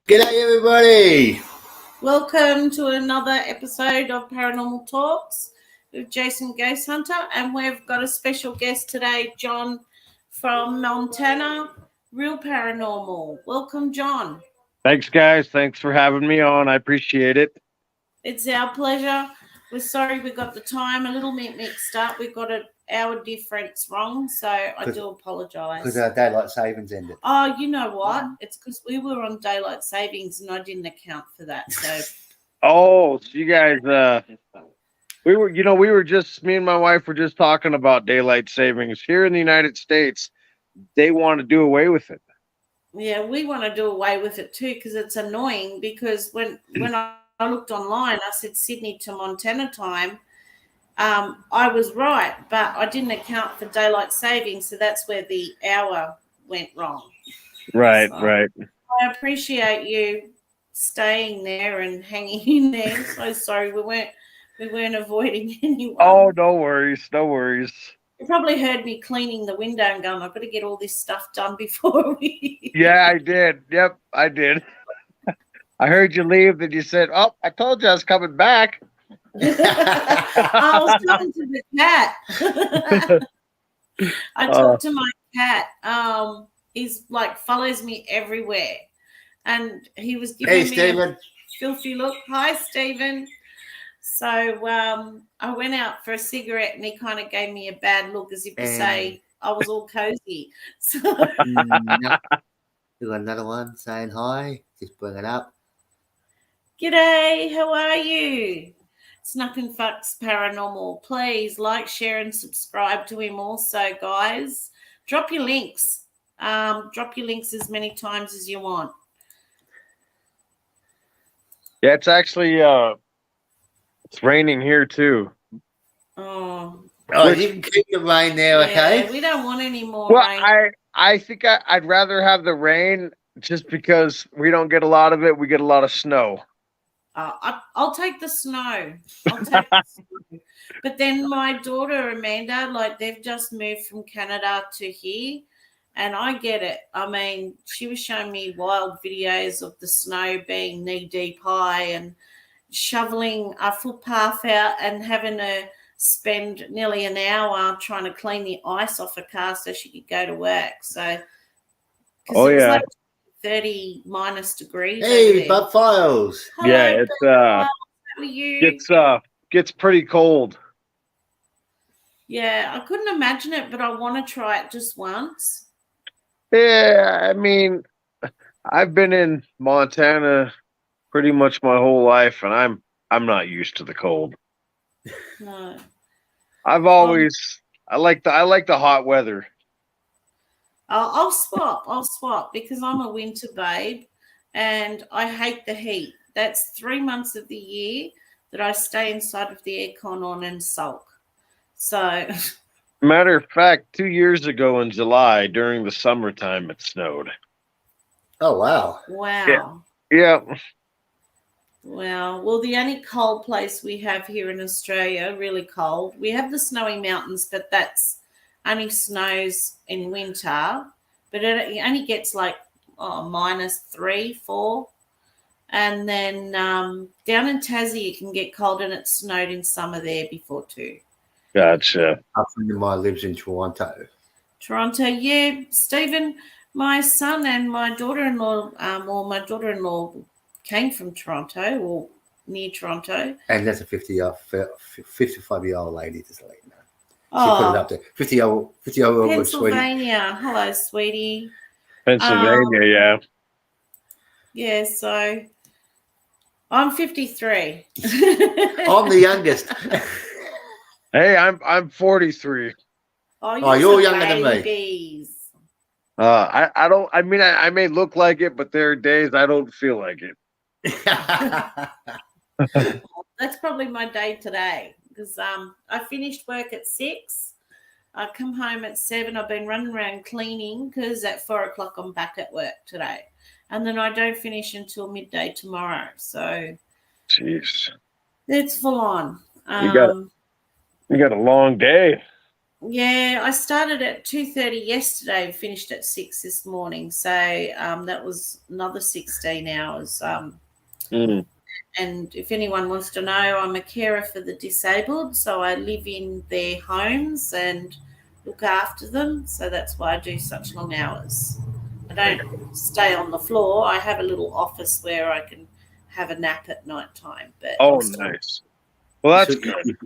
G'day, everybody. Welcome to another episode of Paranormal Talks with Jason Ghost Hunter, and we've got a special guest today, John from Montana, Real Paranormal. Welcome, John. Thanks, guys. Thanks for having me on. I appreciate it. It's our pleasure. We're sorry we got the time a little bit mixed up. We got an hour difference wrong, so I do apologise. Because our daylight savings ended. Oh, you know what? It's because we were on daylight savings and I didn't account for that. So. Oh, so you guys, me and my wife were just talking about daylight savings here in the United States. They want to do away with it. Yeah, we want to do away with it too because it's annoying. Because when I looked online, I said Sydney to Montana time. I was right, but I didn't account for daylight savings, so that's where the hour went wrong. Right, so, right. I appreciate you staying there and hanging in there. So sorry, we weren't avoiding anyone. Oh, no worries, no worries. You probably heard me cleaning the window and going, I've got to get all this stuff done before we... Yeah, I did. Yep, I did. I heard you leave, and you said, oh, I told you I was coming back. I was talking to the cat. I talked to my cat. He's like follows me everywhere. And he was giving me a filthy look. Hi, Stephen. So I went out for a cigarette and he kind of gave me a bad look as if to say I was all cozy. So We got another one saying hi. Just bring it up. G'day, how are you? Snuck and Fucks Paranormal. Please like, share, and subscribe to him also, guys. Drop your links. Drop your links as many times as you want. Yeah, it's actually it's raining here too. Oh, you can keep the rain there, okay? We don't want any more rain. Well, I think I'd rather have the rain just because we don't get a lot of it. We get a lot of snow. I'll take the snow. I'll take the snow. But then my daughter Amanda, like they've just moved from Canada to here, and I get it. I mean, she was showing me wild videos of the snow being knee deep high and shoveling a footpath out and having to spend nearly an hour trying to clean the ice off her car so she could go to work. So, like 30 minus degrees. Hey, Bob Files. Hello, yeah, gets pretty cold. Yeah, I couldn't imagine it, but I want to try it just once. Yeah, I mean, I've been in Montana pretty much my whole life, and I'm not used to the cold. No. I like the hot weather. I'll swap because I'm a winter babe and I hate the heat. That's 3 months of the year that I stay inside with the aircon on and sulk. So, matter of fact, 2 years ago in July during the summertime, it snowed. Oh, wow. Wow. Yeah. Wow. Well, the only cold place we have here in Australia, really cold, we have the snowy mountains, but that's only snows in winter, but it only gets like -3, 4. And then down in Tassie, it can get cold, and it snowed in summer there before too. Gotcha. A friend of mine lives in Toronto. Toronto, yeah. Stephen, my son and my daughter-in-law, my daughter-in-law came from Toronto or near Toronto. And that's a 55-year-old lady, just to let you know. She put it up there. 50-year-old Pennsylvania. Sweetie. Hello, sweetie. Pennsylvania, yeah. Yeah, so I'm 53. I'm the youngest. Hey, I'm 43. Oh, you're younger than me. I may look like it, but there are days I don't feel like it. That's probably my day today because I finished work at 6. I come home at 7. I've been running around cleaning because at 4 o'clock I'm back at work today. And then I don't finish until midday tomorrow. So, jeez, it's full on. You got a long day. Yeah, I started at 2:30 yesterday, finished at 6 this morning. So that was another 16 hours. Mm. And if anyone wants to know, I'm a carer for the disabled. So I live in their homes and look after them. So that's why I do such long hours. I don't stay on the floor. I have a little office where I can have a nap at night time, but Oh, I'm still. nice. Well, You that's should, good.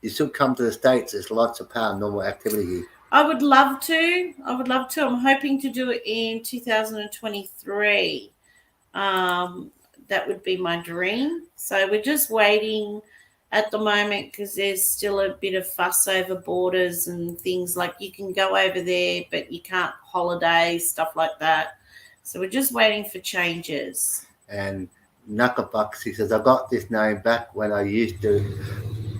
you should come to the States. There's lots of paranormal activity here. I would love to. I would love to. I'm hoping to do it in 2023. Um, that would be my dream. So we're just waiting at the moment because there's still a bit of fuss over borders and things like you can go over there, but you can't holiday, stuff like that. So we're just waiting for changes. And Knucklebucks, he says, I got this name back when I used to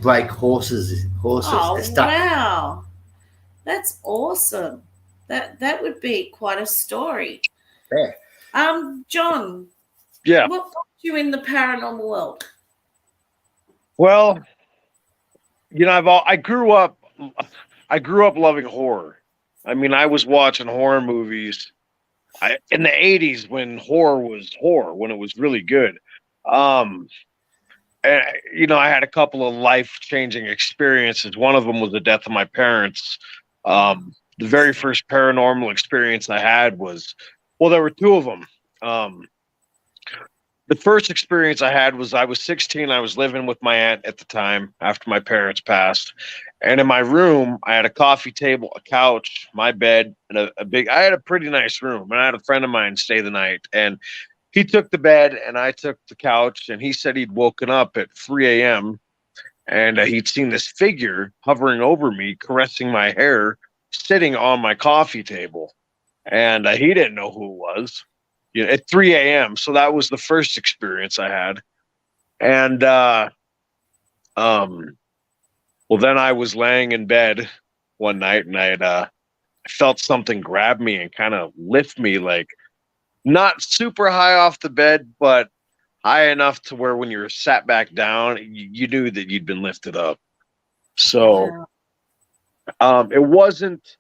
break horses. Oh, They're stuck. wow. That's awesome. That would be quite a story. Yeah. John, Yeah. what got you in the paranormal world? Well, I grew up loving horror. I mean, I was watching horror movies in the 80s when horror was horror, when it was really good. Um, and, I had a couple of life-changing experiences. One of them was the death of my parents. The very first paranormal experience I had well, there were two of them. The first experience I had was I was 16. I was living with my aunt at the time after my parents passed. And in my room, I had a coffee table, a couch, my bed, and I had a pretty nice room. And I had a friend of mine stay the night. And he took the bed and I took the couch. And he said he'd woken up at 3 a.m. and he'd seen this figure hovering over me, caressing my hair, sitting on my coffee table. And he didn't know who it was. At 3 a.m. So that was the first experience I had. And well, then I was laying in bed one night and I felt something grab me and kind of lift me, like not super high off the bed, but high enough to where when you were sat back down, you knew that you'd been lifted up. So it wasn't,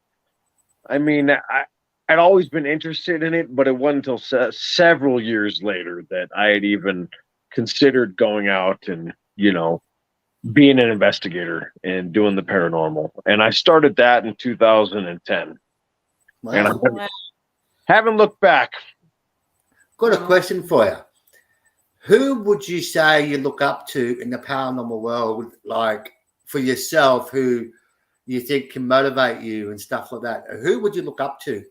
I mean, I'd always been interested in it, but it wasn't until several years later that I had even considered going out and, being an investigator and doing the paranormal. And I started that in 2010. Wow. And I haven't looked back. Got a question for you. Who would you say you look up to in the paranormal world, like for yourself, who you think can motivate you and stuff like that? Who would you look up to?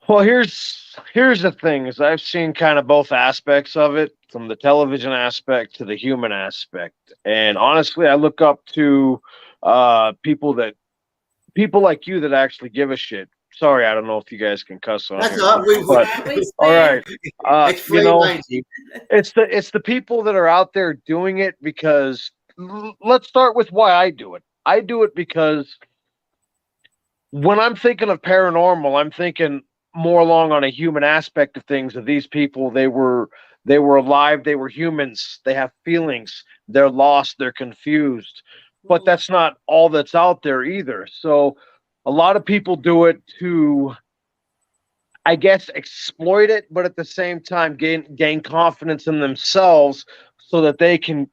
Well, here's the thing: is I've seen kind of both aspects of it, from the television aspect to the human aspect. And honestly, I look up to people like you that actually give a shit. Sorry, I don't know if you guys can cuss on That's here. all right. All right. It's free range. It's the people that are out there doing it because let's start with why I do it. I do it because when I'm thinking of paranormal, I'm thinking more along on a human aspect of things. Of these people, they were alive, they were humans, they have feelings, they're lost, they're confused. But that's not all that's out there either. So a lot of people do it to, I guess, exploit it, but at the same time gain confidence in themselves so that they can,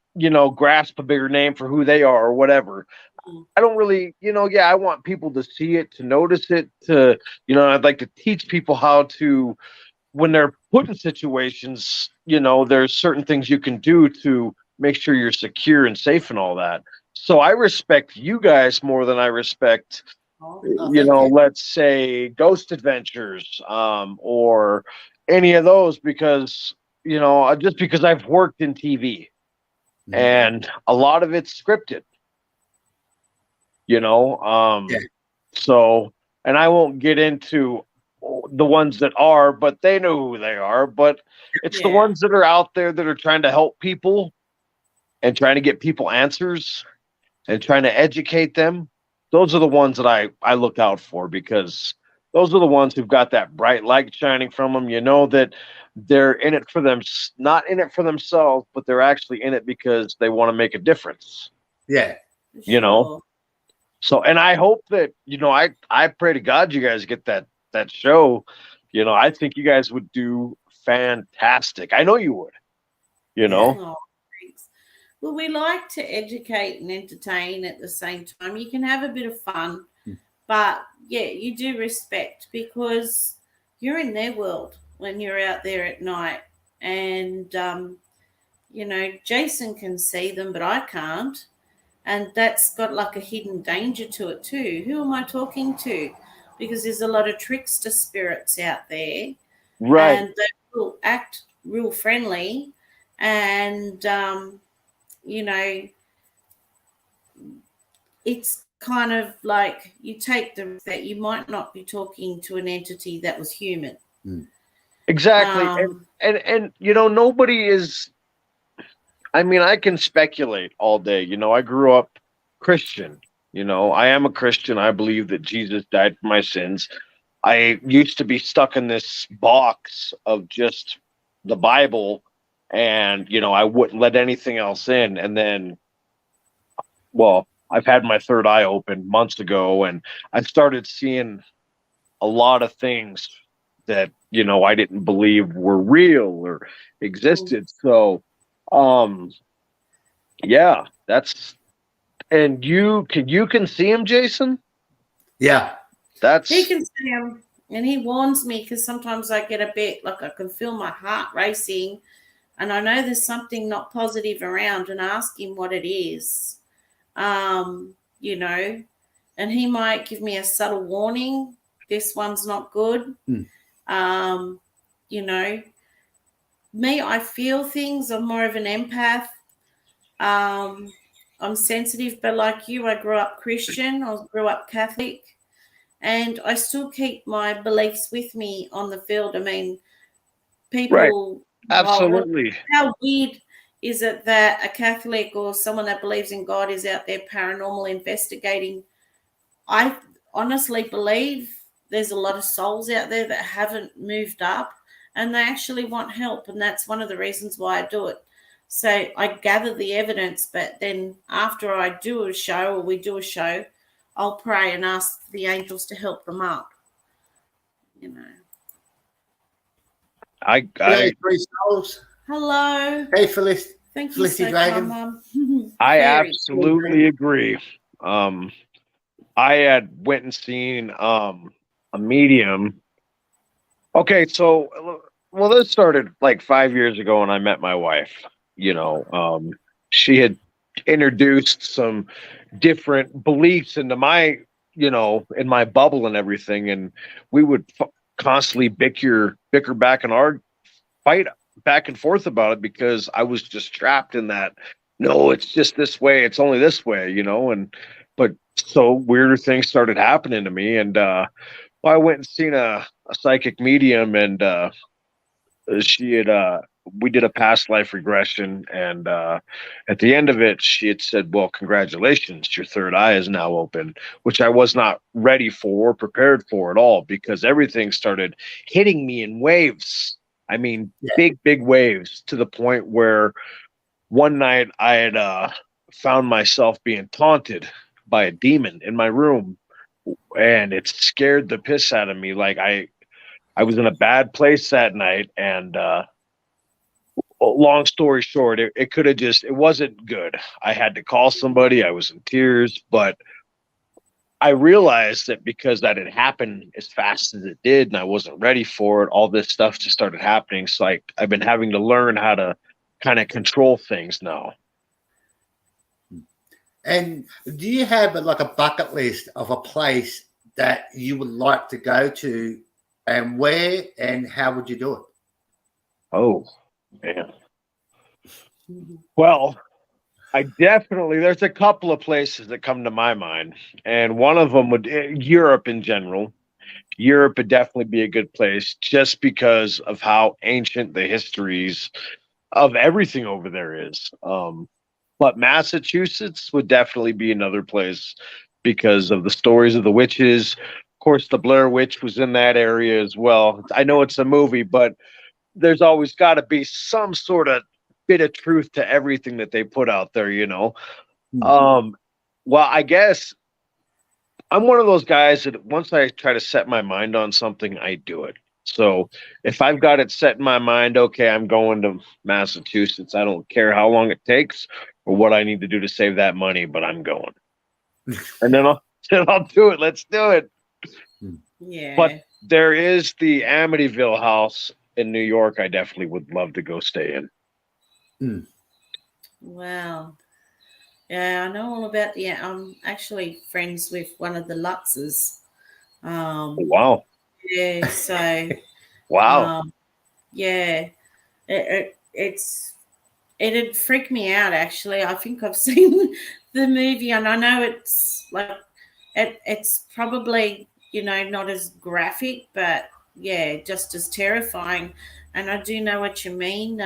grasp a bigger name for who they are or whatever. I don't really, I want people to see it, to notice it, I'd like to teach people how to, when they're put in situations, there's certain things you can do to make sure you're secure and safe and all that. So I respect you guys more than I respect, let's say Ghost Adventures, or any of those because, just because I've worked in TV and a lot of it's scripted. So, and I won't get into the ones that are, but they know who they are. But it's the ones that are out there that are trying to help people and trying to get people answers and trying to educate them. Those are the ones that I look out for, because those are the ones who've got that bright light shining from them. That they're in it for them, not in it for themselves, but they're actually in it because they want to make a difference. Yeah. Sure. So, and I hope that, I pray to God you guys get that show. I think you guys would do fantastic. I know you would, you Yeah. know. Oh, thanks. Well, we like to educate and entertain at the same time. You can have a bit of fun, but yeah, you do respect because you're in their world when you're out there at night. And, Jason can see them, but I can't. And that's got like a hidden danger to it too. Who am I talking to? Because there's a lot of trickster spirits out there, Right. and they will act real friendly. And you know, it's kind of like you take the that you might not be talking to an entity that was human. Exactly. And Um, nobody is, I mean, I can speculate all day. I grew up Christian. I am a Christian. I believe that Jesus died for my sins. I used to be stuck in this box of just the Bible, and I wouldn't let anything else in. And then, well, I've had my third eye open months ago, and I started seeing a lot of things that I didn't believe were real or existed. So, um, yeah, that's and you can see him, Jason. Yeah. he That's can see him, and he warns me because sometimes I get a bit like I can feel my heart racing, and I know there's something not positive around, and ask him what it is. Um, you know, and he might give me a subtle warning. This one's not good. Mm. Um, you know, me, I feel things. I'm more of an empath. Um, I'm sensitive, but like you, I grew up Christian. I grew up Catholic, and I still keep my beliefs with me on the field. I mean, right. people, well, Absolutely. how weird is it that a Catholic or someone that believes in God is out there paranormal investigating? I honestly believe there's a lot of souls out there that haven't moved up and they actually want help. And that's one of the reasons why I do it. So I gather the evidence, but then after I do a show or we do a show, I'll pray and ask the angels to help them up, you know. I Hey, I three souls. Hello. Hey, Felicity, Thank you Felicity so Dragon. much, Mum. I Very. absolutely agree. I had went and seen a medium. Okay, so well, this started like 5 years ago when I met my wife. She had introduced some different beliefs into my, in my bubble and everything, and we would constantly bicker back and fight back and forth about it because I was just trapped in that. No, it's just this way. It's only this way, and but so weirder things started happening to me, and well, I went and seen a psychic medium, and she had we did a past life regression, and at the end of it she had said, well, congratulations, your third eye is now open, which I was not ready for or prepared for at all, because everything started hitting me in waves. I mean, Yeah. big waves, to the point where one night I had found myself being taunted by a demon in my room, and it scared the piss out of me. Like, I was in a bad place that night, and long story short, it could have just, it wasn't good. I had to call somebody. I was in tears, but I realized that because that had happened as fast as it did and I wasn't ready for it, all this stuff just started happening. So I've been having to learn how to kind of control things now. And do you have like a bucket list of a place that you would like to go to, and where, and how would you do it? Oh, man. Well, there's a couple of places that come to my mind, and one of them would, Europe in general. Europe would definitely be a good place, just because of how ancient the histories of everything over there is. But Massachusetts would definitely be another place because of the stories of the witches. Of course, the Blair Witch was in that area as well. I know it's a movie, but there's always got to be some sort of bit of truth to everything that they put out there. Hmm. Well, I guess I'm one of those guys that once I try to set my mind on something, I do it. So if I've got it set in my mind, okay, I'm going to Massachusetts. I don't care how long it takes or what I need to do to save that money, but I'm going. And then I'll do it. Let's do it. Yeah. But there is the Amityville house in New York. I definitely would love to go stay in. Wow. Yeah, I know all about the. I'm actually friends with one of the Lutzes. Wow. Yeah, so Wow. yeah, it'd freak me out actually. I think I've seen the movie, and I know it's like it's probably not as graphic, but yeah, just as terrifying. And I do know what you mean.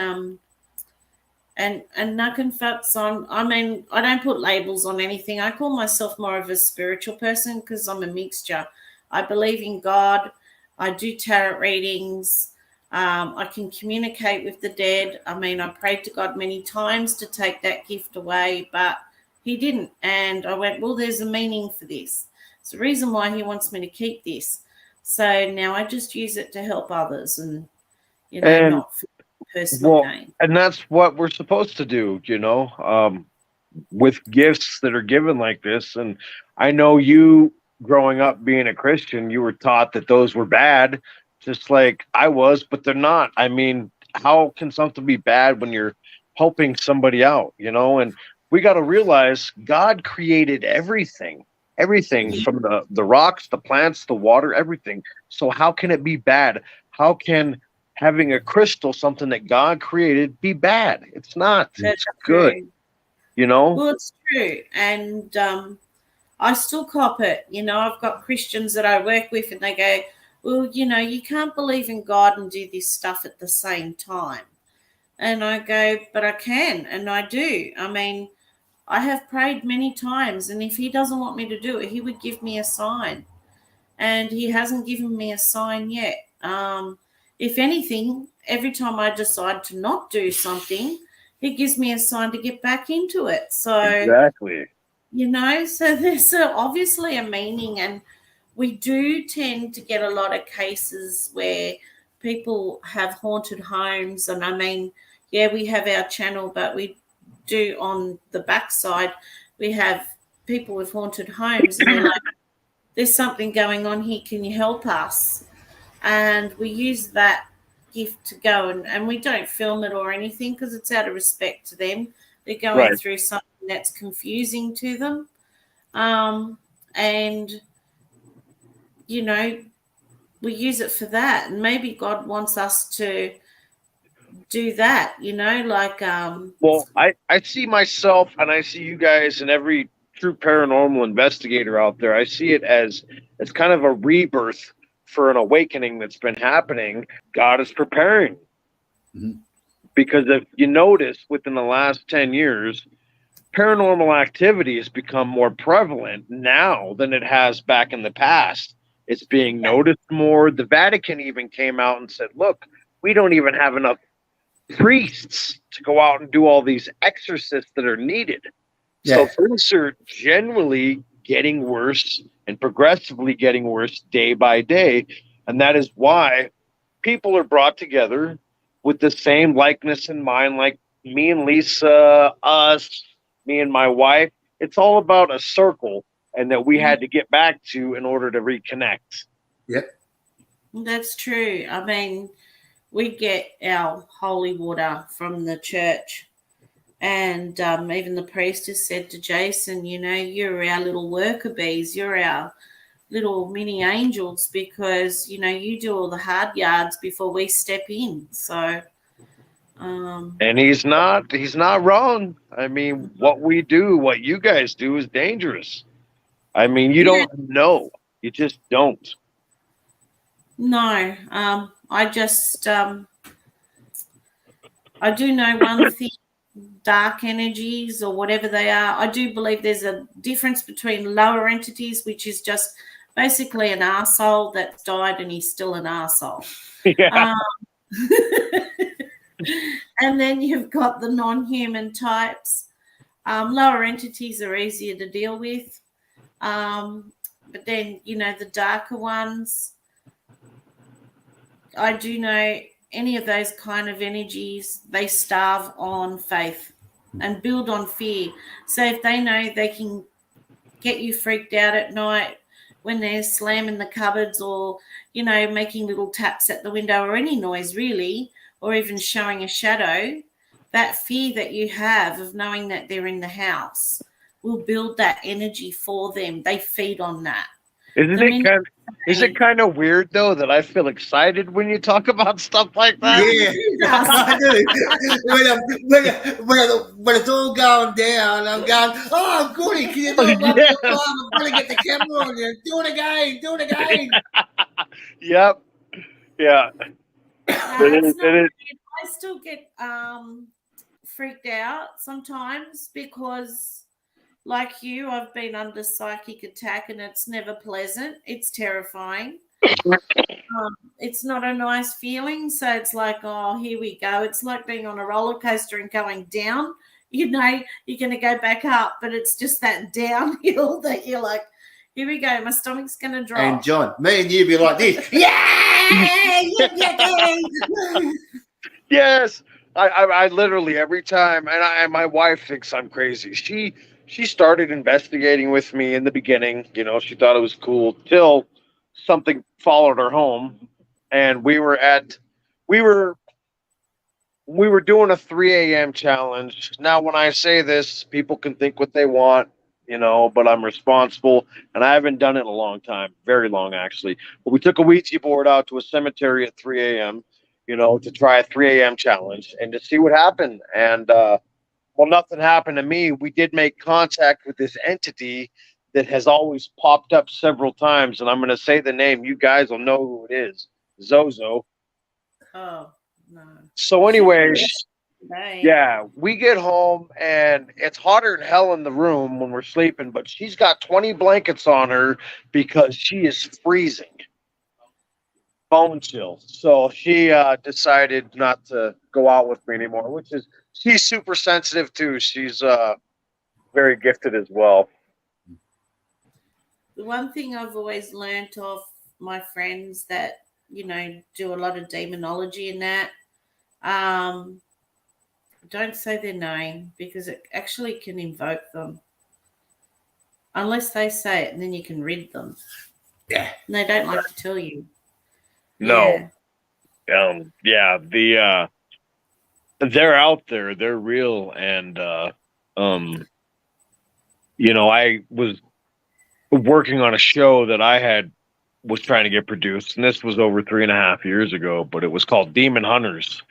And nothing fucks on. I mean, I don't put labels on anything. I call myself more of a spiritual person because I'm a mixture. I believe in God. I do tarot readings. I can communicate with the dead. I mean, I prayed to God many times to take that gift away, but He didn't. And I went, well, there's a meaning for this. It's the reason why He wants me to keep this. So now I just use it to help others and, And not for personal gain. and that's what we're supposed to do, with gifts that are given like this. And I know you growing up being a Christian, you were taught that those were bad, just like I was, but they're not. I mean, how can something be bad when you're helping somebody out, And we got to realize God created everything from the rocks, the plants, the water, everything. So how can it be bad? How can having a crystal, something that God created, be bad? It's not. It's good. Well, it's true. And I still cop it. I've got Christians that I work with and they go, well, you can't believe in God and do this stuff at the same time. And I go, but I can. And I do. I mean, I have prayed many times. And if He doesn't want me to do it, He would give me a sign. And He hasn't given me a sign yet. If anything, every time I decide to not do something, He gives me a sign to get back into it. So exactly, so there's obviously a meaning, and we do tend to get a lot of cases where people have haunted homes. And I mean, yeah, we have our channel, but we do on the backside, we have people with haunted homes, and they're like, there's something going on here, can you help us? And we use that gift to go, and we don't film it or anything because it's out of respect to them. They're going through something that's confusing to them. And, we use it for that. And maybe God wants us to do that, Well, I see myself and I see you guys and every true paranormal investigator out there. I see it as kind of a rebirth for an awakening that's been happening. God is preparing. Mm-hmm. Because if you notice, within the last 10 years, paranormal activity has become more prevalent now than it has back in the past. It's being noticed more. The Vatican even came out and said, look, we don't even have enough priests to go out and do all these exorcists that are needed. So things are generally getting worse and progressively getting worse day by day. And that is why people are brought together with the same likeness in mind, like me and Lisa, us, me and my wife. It's all about a circle, and that we had to get back to in order to reconnect. Yep. That's true. I mean, we get our holy water from the church. And even the priest has said to Jason, you're our little worker bees. You're our little mini angels because, you do all the hard yards before we step in. So. And he's not wrong. I mean, what we do, what you guys do is dangerous. I mean, you don't know. You just don't. No. I just, I do know one thing. Dark energies or whatever they are. I do believe there's a difference between lower entities, which is just basically an arsehole that's died and he's still an arsehole. Yeah. And then you've got the non-human types. Lower entities are easier to deal with. But then, the darker ones, I do know any of those kind of energies, they starve on faith and build on fear. So if they know they can get you freaked out at night when they're slamming the cupboards or, making little taps at the window or any noise really, or even showing a shadow, that fear that you have of knowing that they're in the house will build that energy for them. They feed on that. Is it kind of weird though that I feel excited when you talk about stuff like that? Yeah, I do. When it's all going down, I'm going, oh, goody, can you do it one more time? I'm going to get the camera on you. Do it again. Yep. Yeah. It's not weird. I still get freaked out sometimes because, like you, I've been under psychic attack and it's never pleasant. It's terrifying. It's not a nice feeling. So it's like, oh, here we go. It's like being on a roller coaster and going down. You're going to go back up, but it's just that downhill that you're like, here we go. My stomach's going to drop. And John, me and you be like this. Yeah! Yes. I literally every time, and my wife thinks I'm crazy. She started investigating with me in the beginning. She thought it was cool till something followed her home, and we were doing a 3 a.m. challenge. Now, when I say this, people can think what they want, but I'm responsible, and I haven't done it in a long time, very long actually. But we took a Ouija board out to a cemetery at 3 a.m. To try a 3 a.m. challenge and to see what happened. And well, nothing happened to me. We did make contact with this entity that has always popped up several times, and I'm going to say the name. You guys will know who it is. Zozo. Oh, no. So anyways, yeah, we get home, and it's hotter than hell in the room when we're sleeping, but she's got 20 blankets on her because she is freezing. Bone chill. So she decided not to go out with me anymore, she's super sensitive too. She's very gifted as well. The one thing I've always learned of my friends that, do a lot of demonology and that, don't say their name because it actually can invoke them. Unless they say it, and then you can read them. Yeah. And they don't like to tell you. No. Yeah. They're out there. They're real. And, I was working on a show that was trying to get produced, and this was over 3.5 years ago, but it was called Demon Hunters.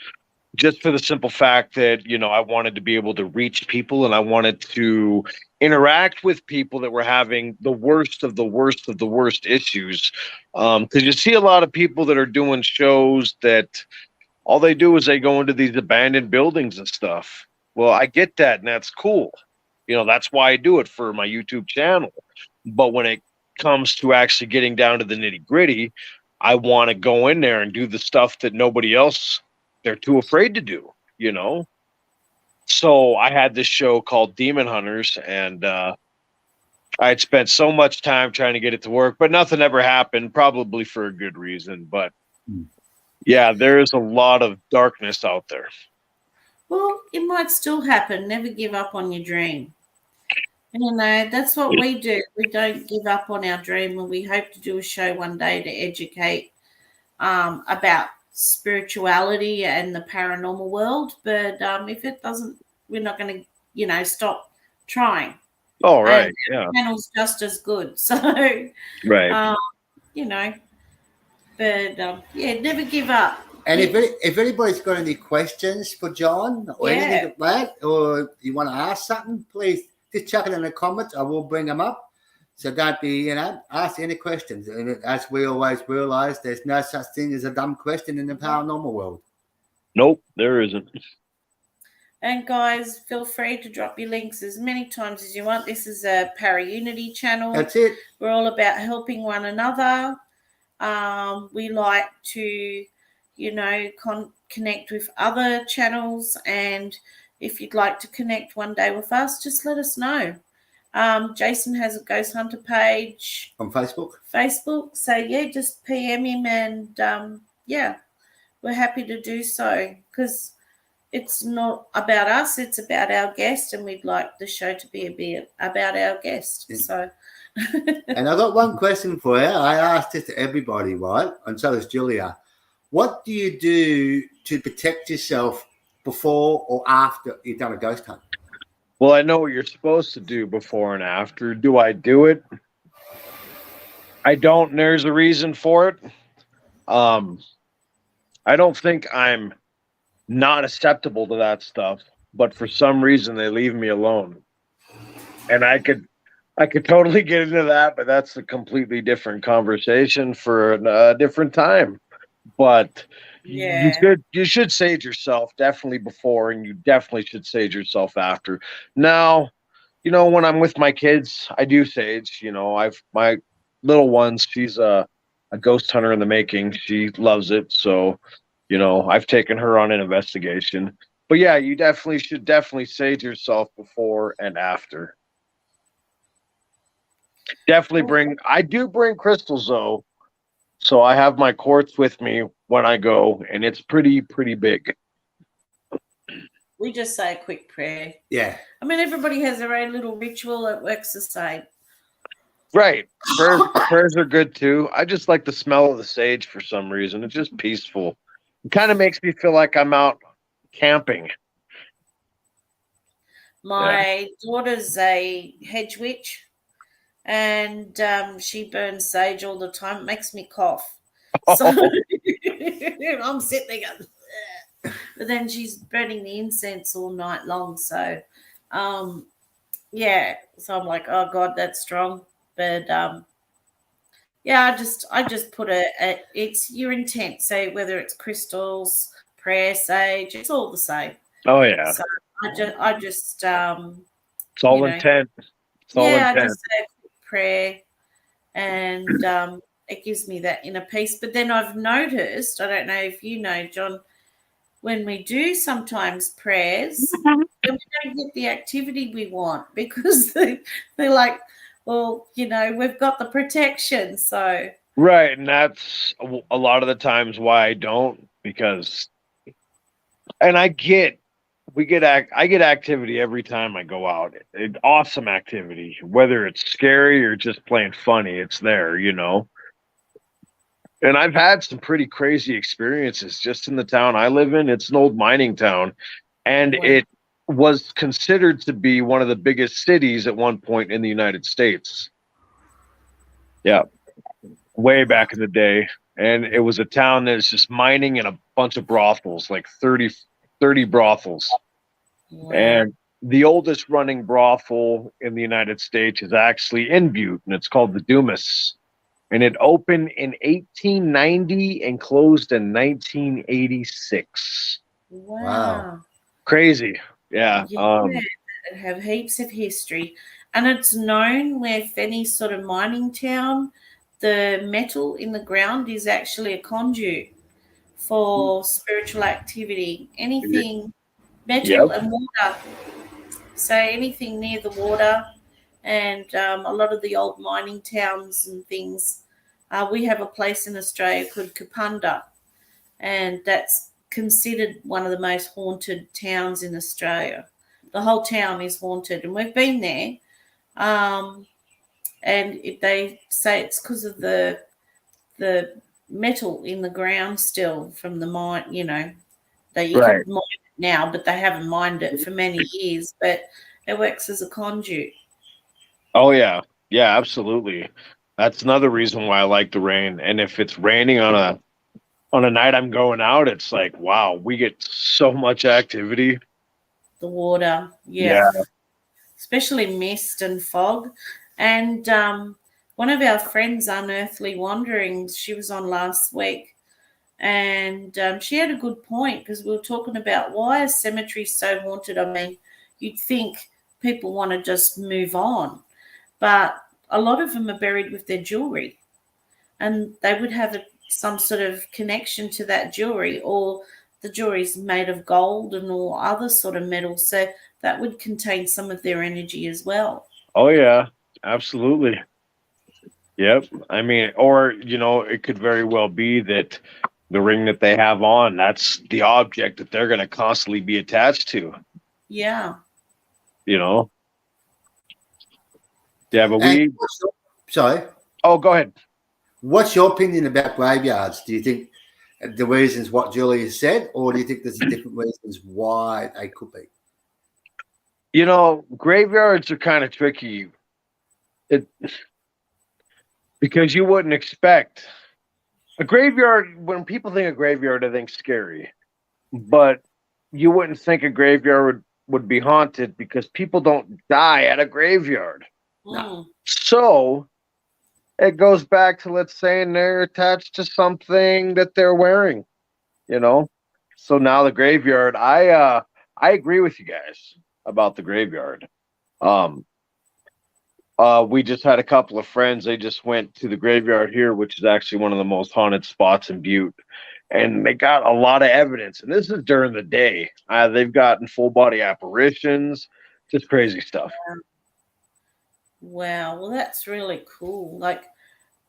Just for the simple fact that, I wanted to be able to reach people, and I wanted to interact with people that were having the worst of the worst of the worst issues. Because you see a lot of people that are doing shows that all they do is they go into these abandoned buildings and stuff. Well, I get that, and that's cool. That's why I do it for my YouTube channel. But when it comes to actually getting down to the nitty gritty, I want to go in there and do the stuff that nobody else, they're too afraid to do, So I had this show called Demon Hunters, and I'd spent so much time trying to get it to work, but nothing ever happened, probably for a good reason. But yeah, there's a lot of darkness out there. Well, it might still happen. Never give up on your dream. That's what we do. We don't give up on our dream, and we hope to do a show one day to educate about spirituality and the paranormal world. But if it doesn't, we're not going to, stop trying. Oh, right. And yeah. The channel's just as good. So, right. But never give up. And if anybody's got any questions for John or anything like that, or you want to ask something, please just chuck it in the comments. I will bring them up. So don't be, ask any questions. And as we always realize, there's no such thing as a dumb question in the paranormal world. Nope, there isn't. And guys, feel free to drop your links as many times as you want. This is a Para-Unity channel. That's it. We're all about helping one another. We like to, connect with other channels. And if you'd like to connect one day with us, just let us know. Jason has a ghost hunter page On Facebook? So yeah, just PM him, and yeah, we're happy to do so, because it's not about us, it's about our guest, and we'd like the show to be a bit about our guest. So And I got one question for you. I asked it to everybody, right? And so does Julia. What do you do to protect yourself before or after you've done a ghost hunt? Well, I know what you're supposed to do before and after. Do I do it? I don't, and there's a reason for it. I don't think I'm not acceptable to that stuff, but for some reason they leave me alone. And I could totally get into that, but that's a completely different conversation for a different time. But yeah, you should sage yourself definitely before, and you definitely should sage yourself after. Now, when I'm with my kids, I do sage. My little one, she's a ghost hunter in the making. She loves it, so I've taken her on an investigation. But yeah, you should definitely sage yourself before and after. Definitely I do bring crystals though. So I have my quartz with me when I go, and it's pretty big. we just say a quick prayer. Yeah. I mean, everybody has their own little ritual. It works the same. Right. Prayers are good too. I just like the smell of the sage for some reason. It's just peaceful. It kind of makes me feel like I'm out camping. My daughter's a hedge witch, and she burns sage all the time. It makes me cough. So I'm sitting there going, ugh. But then she's burning the incense all night long. So, yeah. So I'm like, oh God, that's strong. But yeah, I just put it's your intent. So whether it's crystals, prayer, sage, it's all the same. Oh yeah. So I just it's all intent. It's all intent. I just say a quick prayer, and it gives me that inner peace. But then I've noticed, I don't know if you know, John, when we do sometimes prayers, then we don't get the activity we want, because they're like, well, we've got the protection. So right, and that's a lot of the times why I don't, because, and I get activity every time I go out. Awesome activity, whether it's scary or just plain funny. It's there, And I've had some pretty crazy experiences just in the town I live in. It's an old mining town, and it was considered to be one of the biggest cities at one point in the United States. Yeah, way back in the day. And it was a town that's just mining and a bunch of brothels, like 30 brothels. Wow. And the oldest running brothel in the United States is actually in Butte, and it's called the Dumas. And it opened in 1890 and closed in 1986. Wow. Crazy. Yeah. It have heaps of history. And it's known with any sort of mining town, the metal in the ground is actually a conduit for spiritual activity. Anything metal and water. So anything near the water, and a lot of the old mining towns and things. We have a place in Australia called Kapunda, and that's considered one of the most haunted towns in Australia. The whole town is haunted, and we've been there. And they say it's because of the metal in the ground still from the mine. That you could mine it now, but they haven't mined it for many years. But it works as a conduit. Oh yeah, yeah, absolutely. That's another reason why I like the rain. And if it's raining on a night I'm going out, it's like, wow, we get so much activity. The water, yeah. Especially mist and fog. And one of our friends, Unearthly Wanderings, she was on last week, and she had a good point, because we were talking about why are cemeteries so haunted. I mean, you'd think people want to just move on, but a lot of them are buried with their jewelry, and they would have some sort of connection to that jewelry, or the jewelry's made of gold and all other sort of metals, so that would contain some of their energy as well. Oh yeah, absolutely. Yep. I mean, or it could very well be that the ring that they have on, that's the object that they're going to constantly be attached to. Yeah. You know. Yeah, but And we. sorry, Oh, go ahead. what's your opinion about graveyards? Do you think the reasons what Julie has said, or do you think there's different reasons why they could be? Graveyards are kind of tricky. It because you wouldn't expect a graveyard. When people think of graveyard, I think scary, but you wouldn't think a graveyard would be haunted because people don't die at a graveyard. Mm. So it goes back to, let's say, and they're attached to something that they're wearing, you know. So now the graveyard, I agree with you guys about the graveyard. Um we just had a couple of friends, they just went to the graveyard here, which is actually one of the most haunted spots in Butte. And they got a lot of evidence. And this is during the day. They've gotten full body apparitions, just crazy stuff. Wow. Well, that's really cool. Like,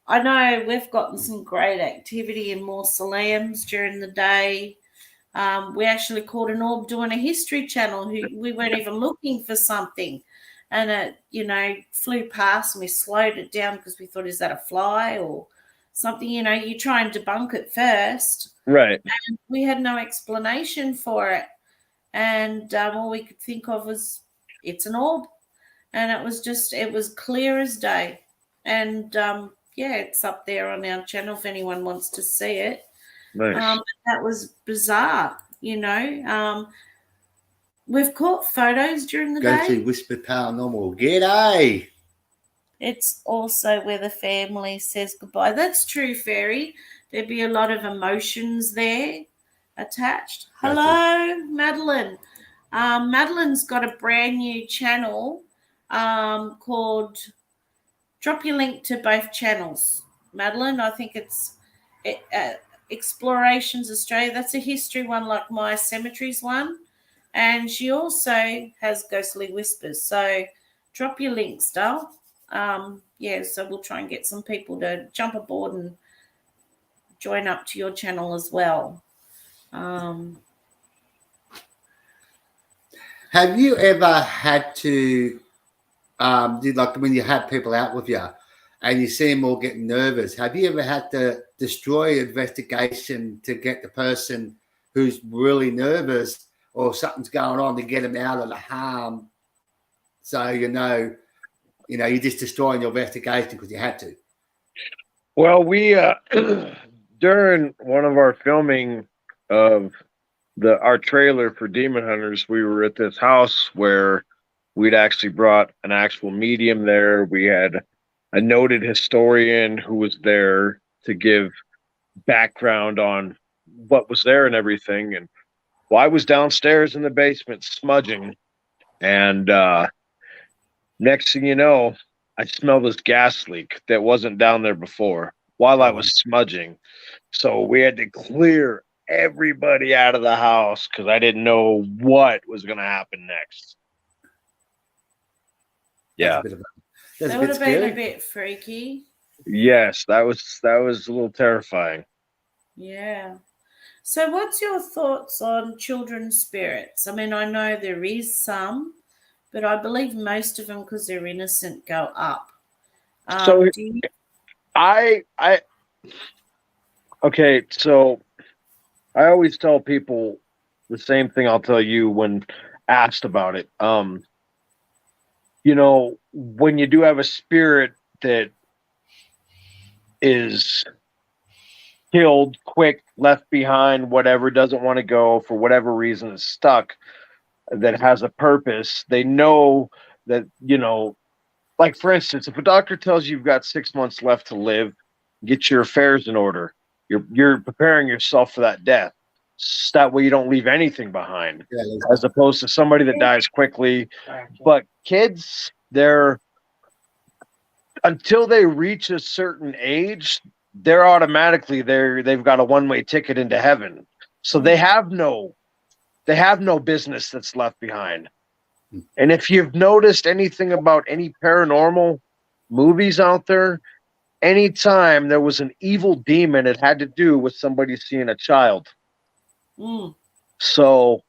I know we've gotten some great activity in mausoleums during the day. We actually caught an orb doing a history channel who we weren't even looking for something. And it, flew past and we slowed it down because we thought, is that a fly or something? You try and debunk it first. Right. And we had no explanation for it. And all we could think of was it's an orb. And it was clear as day. And yeah, it's up there on our channel if anyone wants to see it. Nice. That was bizarre, we've caught photos during the Go day. to Whisper Paranormal. G'day. It's also where the family says goodbye. That's true, Fairy. There'd be a lot of emotions there attached. Hello, Madeline. Madeline's got a brand new channel called, drop your link to both channels, Madeline. I think it's Explorations Australia. That's a history one like my Cemeteries one. And she also has Ghostly Whispers. So drop your links, Dale. Yeah, so we'll try and get some people to jump aboard and join up to your channel as well. Have you ever had to like when you have people out with you and you see them all getting nervous, have you ever had to destroy investigation to get the person who's really nervous or something's going on to get them out of the harm? So you're just destroying your investigation because you had to. Well, we during one of our filming of our trailer for Demon Hunters, we were at this house where we'd actually brought an actual medium there. We had a noted historian who was there to give background on what was there and everything. And I was downstairs in the basement smudging, and next thing you know, I smelled this gas leak that wasn't down there before while I was smudging. So we had to clear everybody out of the house because I didn't know what was going to happen next. Yeah, that would have been a bit freaky. Yes, that was a little terrifying. Yeah. So what's your thoughts on children's spirits? I mean, I know there is some, but I believe most of them, because they're innocent, go up. So okay, so I always tell people the same thing I'll tell you when asked about it. When you do have a spirit that is killed quick, left behind, whatever, doesn't want to go for whatever reason, is stuck, that has a purpose, they know that, like for instance, if a doctor tells you you've got 6 months left to live, get your affairs in order. You're preparing yourself for that death. So that way you don't leave anything behind, as opposed to somebody that dies quickly. But kids, until they reach a certain age, they're automatically they've got a one-way ticket into heaven. So they have no business that's left behind. And if you've noticed anything about any paranormal movies out there, anytime there was an evil demon, it had to do with somebody seeing a child. Mm. So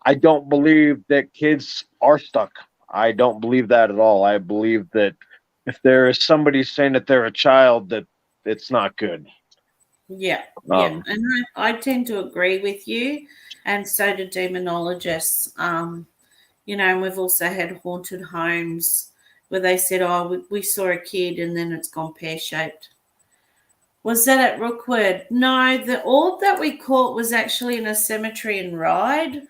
I don't believe that kids are stuck. I don't believe that at all. I believe that if there is somebody saying that they're a child, that it's not good. Yeah, yeah, Um, and I tend to agree with you, and so do demonologists. And we've also had haunted homes where they said, "Oh, we saw a kid, and then it's gone pear shaped." Was that at Rookwood? No, the orb that we caught was actually in a cemetery in Ryde.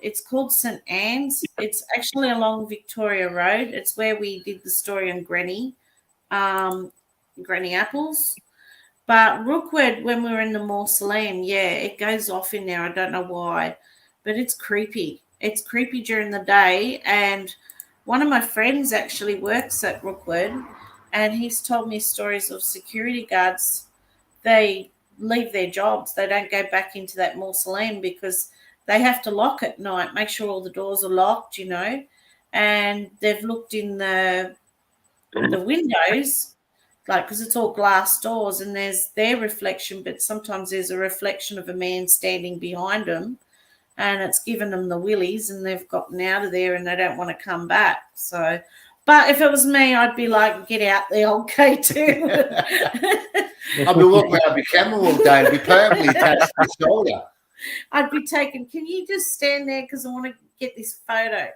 It's called St Anne's. It's actually along Victoria Road. It's where we did the story on Granny Apples. But Rookwood, when we were in the mausoleum, yeah, it goes off in there. I don't know why, but it's creepy. It's creepy during the day. And one of my friends actually works at Rookwood, and he's told me stories of security guards. They leave their jobs. They don't go back into that mausoleum because they have to lock at night, make sure all the doors are locked. And they've looked in the windows, like, because it's all glass doors and there's their reflection, but sometimes there's a reflection of a man standing behind them, and it's given them the willies, and they've gotten out of there and they don't want to come back. So, but if it was me, I'd be like, get out there, old K2. I'll be walking around with camera all day and be permanently attached to the shoulder. I'd be taken, can you just stand there because I want to get this photo?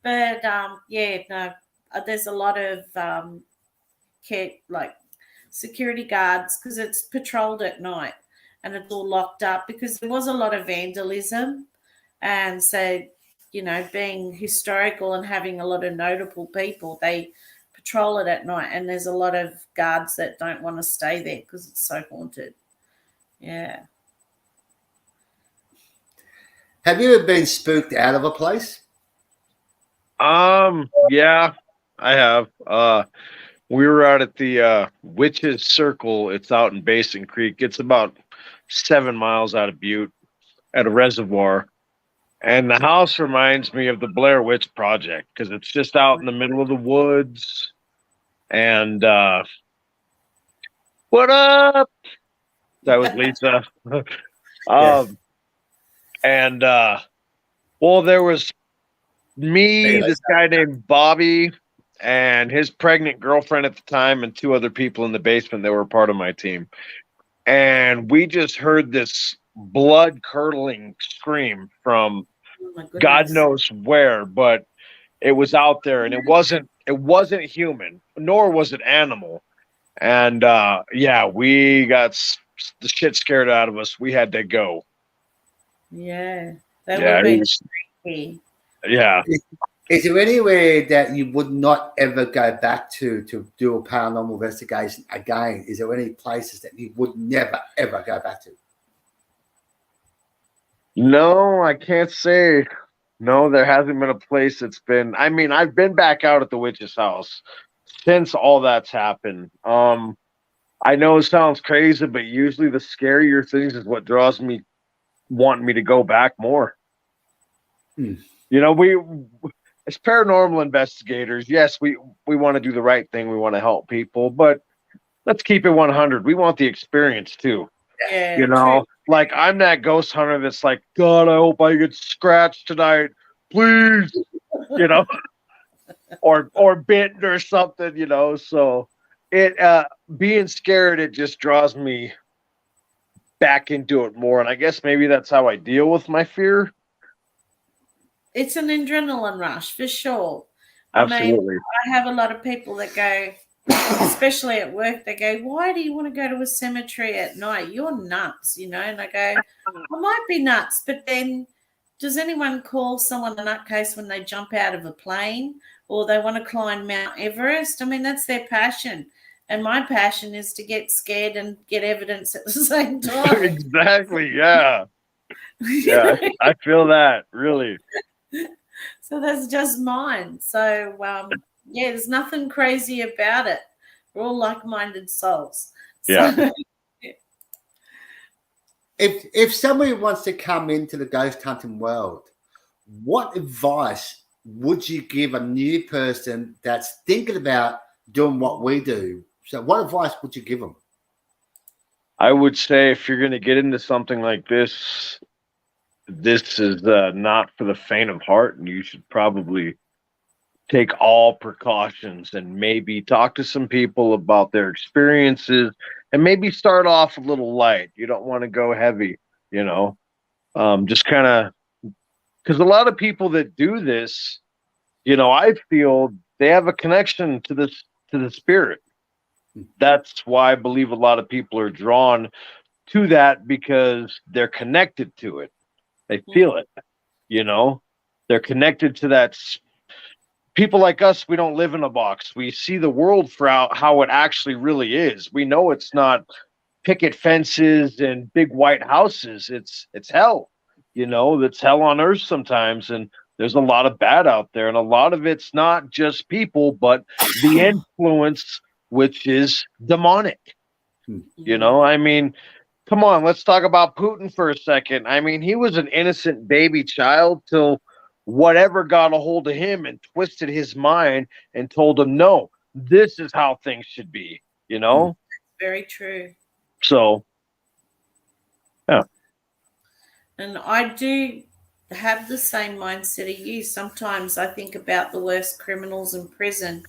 But yeah, no, there's a lot of like security guards, because it's patrolled at night and it's all locked up because there was a lot of vandalism. And so, being historical and having a lot of notable people, they patrol it at night, and there's a lot of guards that don't want to stay there because it's so haunted. Yeah. Have you ever been spooked out of a place? yeah, I have. We were out at the Witches Circle. It's out in Basin Creek. It's about 7 miles out of Butte at a reservoir. And the house reminds me of the Blair Witch Project because it's just out in the middle of the woods. And what up? That was Lisa. Yes. And well, there was me, this guy named Bobby, and his pregnant girlfriend at the time, and 2 other people in the basement that were part of my team. And we just heard this blood-curdling scream from God knows where, but it was out there, and it wasn't human, nor was it animal. And yeah, we got the shit scared out of us. We had to go. Yeah, that would have been creepy. Yeah. Is there anywhere that you would not ever go back to do a paranormal investigation again? Is there any places that you would never, ever go back to? No, I can't say. No, there hasn't been a place that's been. I mean, I've been back out at the witch's house since all that's happened. I know it sounds crazy, but usually the scarier things is what draws me, wanting me to go back more. We as paranormal investigators, yes, we want to do the right thing. We want to help people, but let's keep it 100. We want the experience too. Yeah, like I'm that ghost hunter that's like, God, I hope I get scratched tonight, please, or bitten or something, So it being scared, it just draws me back into it more, and I guess maybe that's how I deal with my fear. It's an adrenaline rush for sure. Absolutely. I have a lot of people that go, especially at work, they go, why do you want to go to a cemetery at night? You're nuts, And I go, I might be nuts, but then does anyone call someone a nutcase when they jump out of a plane or they want to climb Mount Everest? I mean, that's their passion. And my passion is to get scared and get evidence at the same time. Exactly, yeah. Yeah, I feel that, really. So that's just mine. So, yeah, there's nothing crazy about it. We're all like-minded souls. Yeah. So, If somebody wants to come into the ghost hunting world, what advice would you give a new person that's thinking about doing what we do? So, what advice would you give them? I would say if you're going to get into something like this, this is not for the faint of heart, and you should probably take all precautions and maybe talk to some people about their experiences and maybe start off a little light. You don't want to go heavy, you know, just kind of because a lot of people that do this, you know, I feel they have a connection to this, to the spirit. That's why I believe a lot of people are drawn to that because they're connected to it. They feel it, you know, they're connected to that. People like us, we don't live in a box. We see the world for how it actually really is. We know it's not picket fences and big white houses. It's hell, you know, that's hell on earth sometimes. And there's a lot of bad out there. And a lot of it's not just people, but the influence, which is demonic. You know, I mean, come on, let's talk about Putin for a second. I mean, he was an innocent baby child till whatever got a hold of him and twisted his mind and told him, no, this is how things should be, you know? Very true. So, yeah. And I do have the same mindset of you. Sometimes I think about the worst criminals in prison,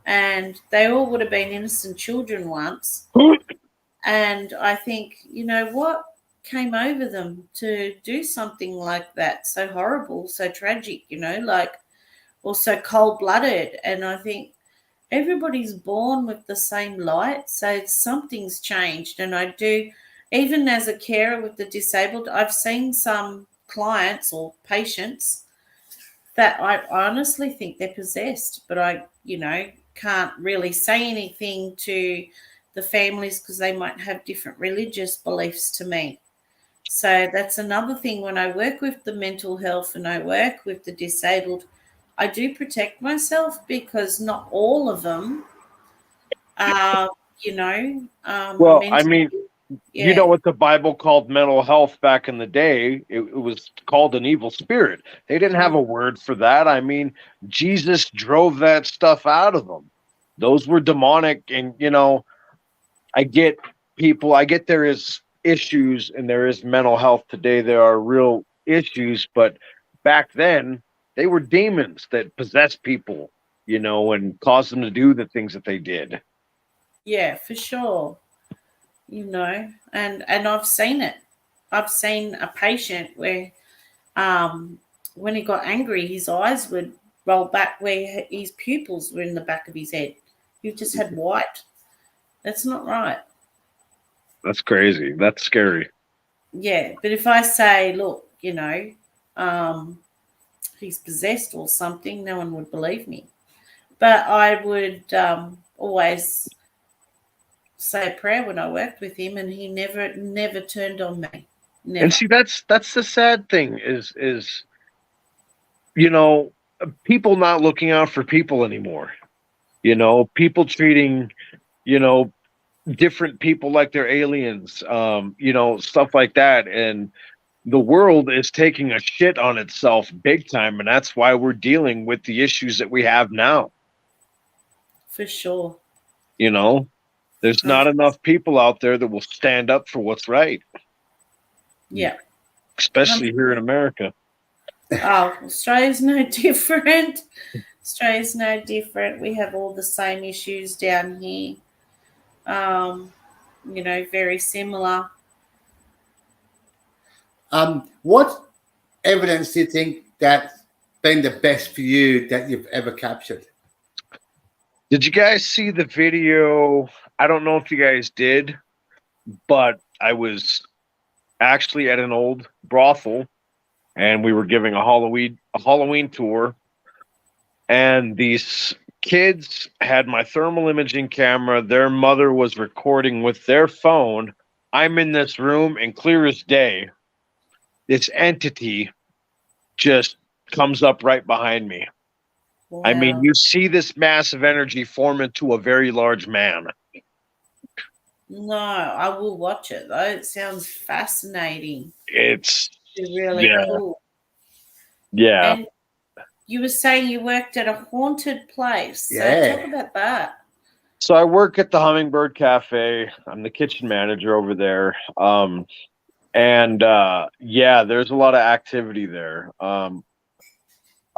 and they all would have been innocent children once. And I think, you know, what came over them to do something like that, so horrible, so tragic, you know, like, or so cold-blooded. And I think everybody's born with the same light, so something's changed. And I do, even as a carer with the disabled, I've seen some clients or patients that I honestly think they're possessed, but I, you know, can't really say anything to the families because they might have different religious beliefs to me. So that's another thing when I work with the mental health and I work with the disabled, I do protect myself because not all of them are, you know, Well, I mentally. mean, you know what the Bible called mental health back in the day? It was called an evil spirit. They didn't have a word for that. I mean, Jesus drove that stuff out of them. Those were demonic. And, you know, I get I get there is issues and there is mental health today. There are real issues. But back then, they were demons that possessed people, you know, and caused them to do the things that they did. Yeah, for sure. You know, and I've seen it. I've seen a patient where when he got angry, his eyes would roll back where his pupils were in the back of his head. He just had white. That's not right. That's crazy. That's scary. Yeah, but if I say, look, you know, he's possessed or something, no one would believe me. But I would always say a prayer when I worked with him, and he never turned on me. Never. And see, that's the sad thing is you know, people not looking out for people anymore. You know, people treating, you know, different people like they're aliens, you know, stuff like that. And the world is taking a shit on itself big time, and that's why we're dealing with the issues that we have now. For sure. You know, there's not enough people out there that will stand up for what's right. Yeah. Especially here in America. Oh, Australia's no different. Australia's no different. We have all the same issues down here. You know, very similar. What evidence do you think that's been the best for you that you've ever captured? Did you guys see the video? I don't know if you guys did, but I was actually at an old brothel and we were giving a Halloween tour, and these kids had my thermal imaging camera. Their mother was recording with their phone. I'm in this room, and clear as day, this entity just comes up right behind me. Wow. I mean, you see this massive energy form into a very large man. No, I will watch it though. It sounds fascinating. It's really cool. Yeah. And you were saying you worked at a haunted place. So Yeah. talk about that. So I work at the Hummingbird Cafe. I'm the kitchen manager over there. Yeah, there's a lot of activity there.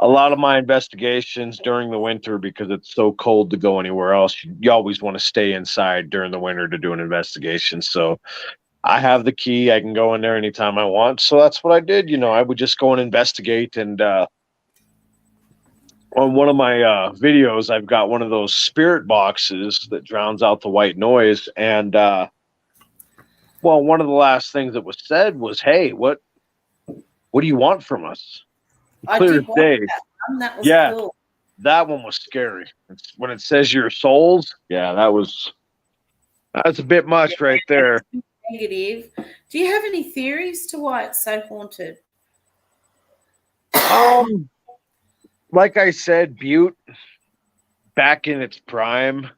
A lot of my investigations during the winter, because it's so cold to go anywhere else, you always want to stay inside during the winter to do an investigation. So I have the key. I can go in there anytime I want. So that's what I did. I would just go and investigate. And on one of my videos, I've got one of those spirit boxes that drowns out the white noise. And well, one of the last things that was said was, "Hey, what do you want from us?" I Clear did as watch day. that one. That was Yeah, cool. that one was scary. When it says your souls, yeah, that's a bit much right there. Negative. Do you have any theories to why it's so haunted? Like I said, Butte, back in its prime,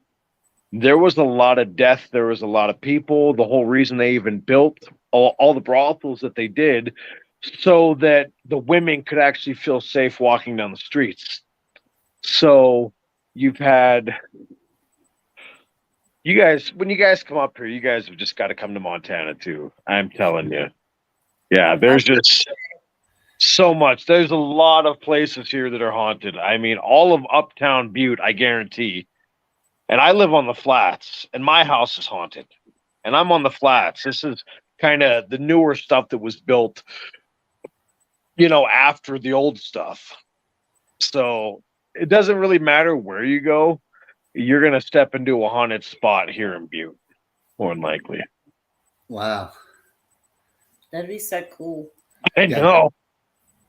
there was a lot of death. There was a lot of people. The whole reason they even built all the brothels that they did, so that the women could actually feel safe walking down the streets. So you've had when you guys come up here, you guys have just got to come to Montana too. I'm telling you. Yeah, there's just so much. There's a lot of places here that are haunted. I mean, all of Uptown Butte, I guarantee. And I live on the flats, and my house is haunted. And I'm on the flats. This is kind of the newer stuff that was built, after the old stuff. So it doesn't really matter where you go. You're going to step into a haunted spot here in Butte, more than likely. Wow. That'd be so cool. I know.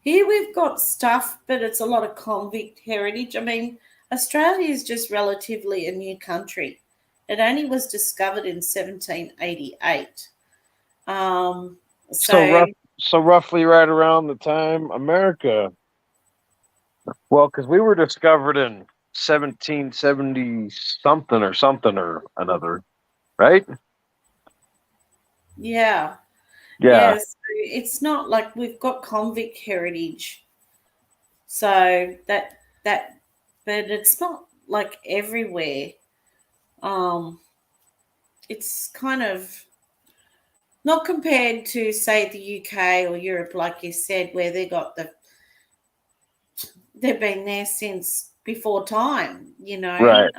Here we've got stuff, but it's a lot of convict heritage. I mean, Australia is just relatively a new country. It only was discovered in 1788. So roughly right around the time America. Well, because we were discovered in 1770 something or another, right? Yeah. Yeah. So it's not like we've got convict heritage. So that but it's not like everywhere. It's kind of not compared to say the UK or Europe, like you said, where they've been there since before time, Right.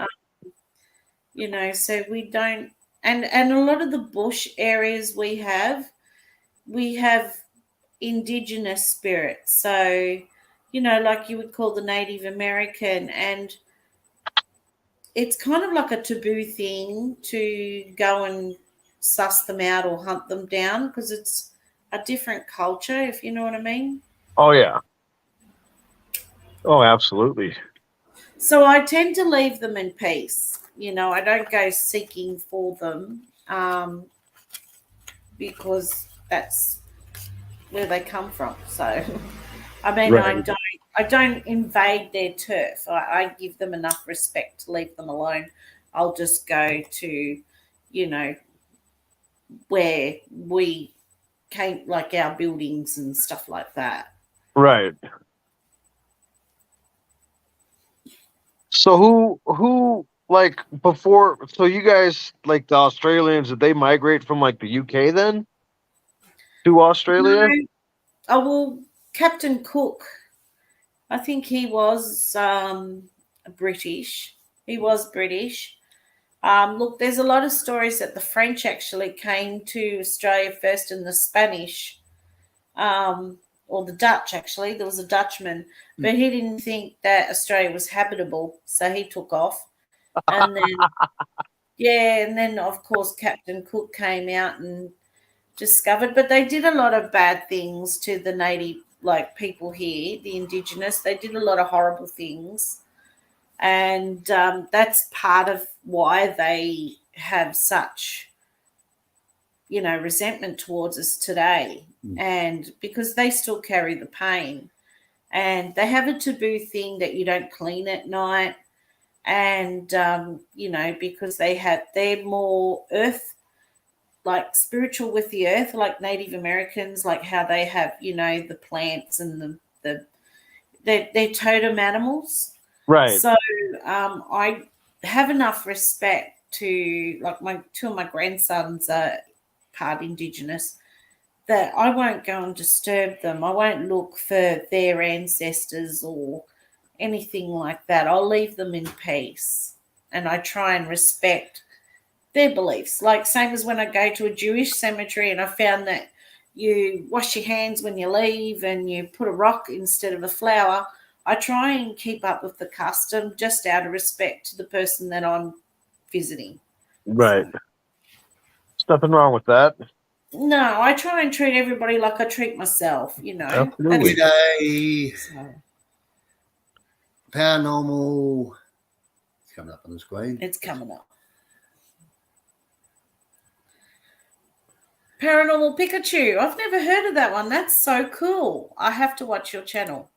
So we don't, and a lot of the bush areas we have indigenous spirits. So, like you would call the Native American, and it's kind of like a taboo thing to go and suss them out or hunt them down because it's a different culture, if you know what I mean. Oh, yeah. Oh, absolutely. So I tend to leave them in peace. I don't go seeking for them because that's where they come from. So, I mean, Right. I don't invade their turf. I give them enough respect to leave them alone. I'll just go to, where we came, like our buildings and stuff like that. Right. So who like before? So you guys, like the Australians, did they migrate from like the UK then to Australia? No. Oh, well, Captain Cook, I think he was British. He was British. Look, there's a lot of stories that the French actually came to Australia first, and the Spanish, or the Dutch actually. There was a Dutchman, but he didn't think that Australia was habitable, so he took off. And then of course Captain Cook came out and discovered. But they did a lot of bad things to the native, like people here, the indigenous. They did a lot of horrible things. And that's part of why they have such, resentment towards us today. And because they still carry the pain, and they have a taboo thing that you don't clean at night. And, because they're more earth, like spiritual with the earth, like Native Americans, like how they have, the plants and the they're totem animals. Right. So I have enough respect to, like, two of my grandsons are part Indigenous, that I won't go and disturb them. I won't look for their ancestors or anything like that. I'll leave them in peace, and I try and respect their beliefs. Like, same as when I go to a Jewish cemetery and I found that you wash your hands when you leave and you put a rock instead of a flower. I try and keep up with the custom just out of respect to the person that I'm visiting. Right. So, There's nothing wrong with that. no, I try and treat everybody like I treat myself, you know. Absolutely. With a So, paranormal, it's coming up on the screen. it's coming up. Paranormal Pikachu. I've never heard of that one. That's so cool. I have to watch your channel.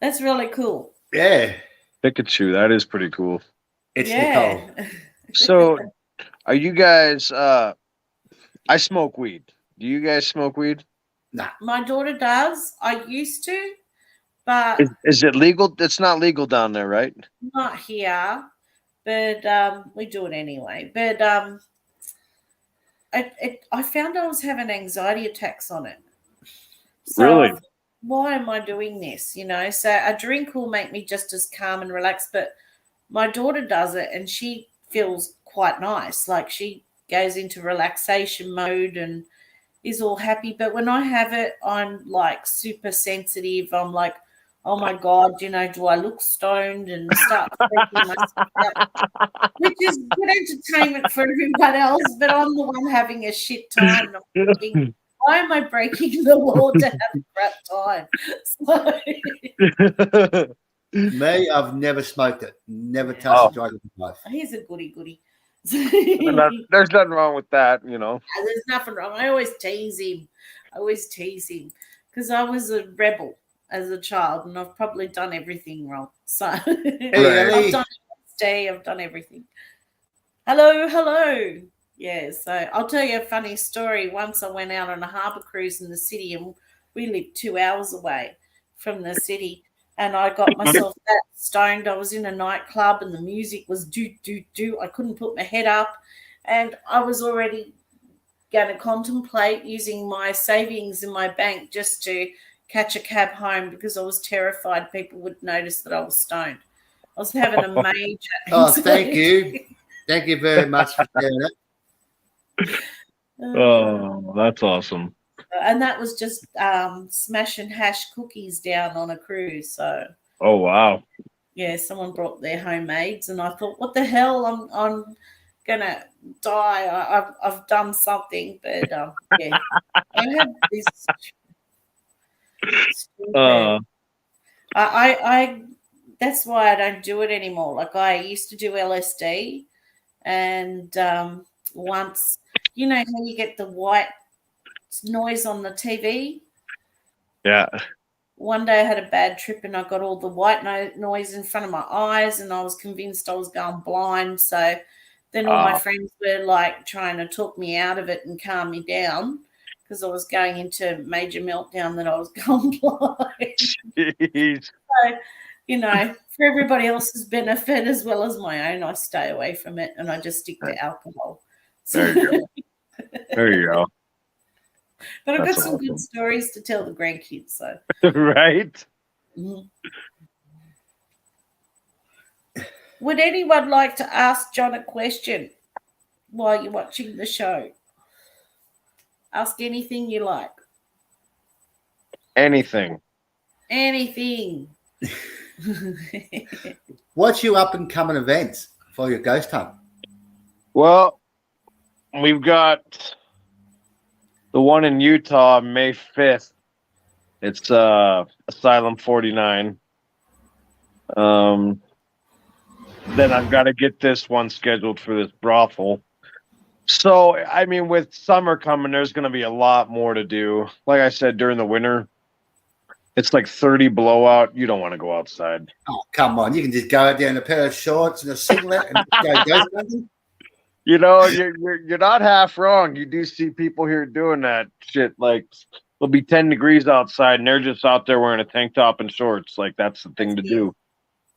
That's really cool. Yeah, Pikachu, that is pretty cool. it's Nicole. So, are you guys? I smoke weed. Do you guys smoke weed? Nah, My daughter does. I used to, but Is it legal? It's not legal down there, right? not here. But we do it anyway. But I found I was having anxiety attacks on it. So Really? I thought, why am I doing this? You know, so a drink will make me just as calm and relaxed. But my daughter does it, and she feels quite nice. Like, she goes into relaxation mode and is all happy. But when I have it, I'm like super sensitive. I'm like, oh my God, you know, do I look stoned, and start freaking myself out, which is good entertainment for everyone else, but I'm the one having a shit time. And I'm thinking, why am I breaking the law to have a crap time? So, me, I've never smoked it. Never touched a drug in my life. he's a goody. There's nothing wrong with that, you know. There's nothing wrong. I always tease him because I was a rebel as a child, and I've probably done everything wrong. So Right. I've done LSD, I've done everything. Hello. Yeah, so I'll tell you a funny story. Once I went out on a harbour cruise in the city, and we lived 2 hours away from the city, and I got myself that stoned. I was in a nightclub, and the music was do. I couldn't put my head up, and I was already going to contemplate using my savings in my bank just to catch a cab home, because I was terrified people would notice that I was stoned. I was having a major Oh, thank you. Thank you very much for sharing it. Oh, that's awesome. And that was just smashing hash cookies down on a cruise. So, Oh, wow. yeah, someone brought their homemades, and I thought, what the hell? I'm gonna die. I've done something, but yeah, I have this. I that's why I don't do it anymore. Like, I used to do LSD, and once, you know how you get the white noise on the TV? Yeah. One day I had a bad trip, and I got all the white noise in front of my eyes, and I was convinced I was going blind. So then all my friends were like trying to talk me out of it and calm me down, because I was going into major meltdown that I was going blind. Jeez. So, you know, for everybody else's benefit as well as my own, I stay away from it, and I just stick to alcohol. So, There you go. There you go. but I've That's got some awesome. good stories to tell the grandkids. So, Right? mhm. Would anyone like to ask John a question while you're watching the show? Ask anything you like. Anything. Anything. What's your up and coming events for your ghost hunt? Well, we've got the one in Utah, May 5th. It's Asylum 49. Then I've got to get this one scheduled for this brothel. So, I mean, with summer coming, there's going to be a lot more to do. Like I said, during the winter, it's like 30 blowout. You don't want to go outside. Oh, come on. You can just go out there in a pair of shorts and a singlet and go ghost hunting. You know, you're not half wrong. You do see people here doing that shit. Like it'll be 10 degrees outside, and they're just out there wearing a tank top and shorts. Like, that's the thing to him. do.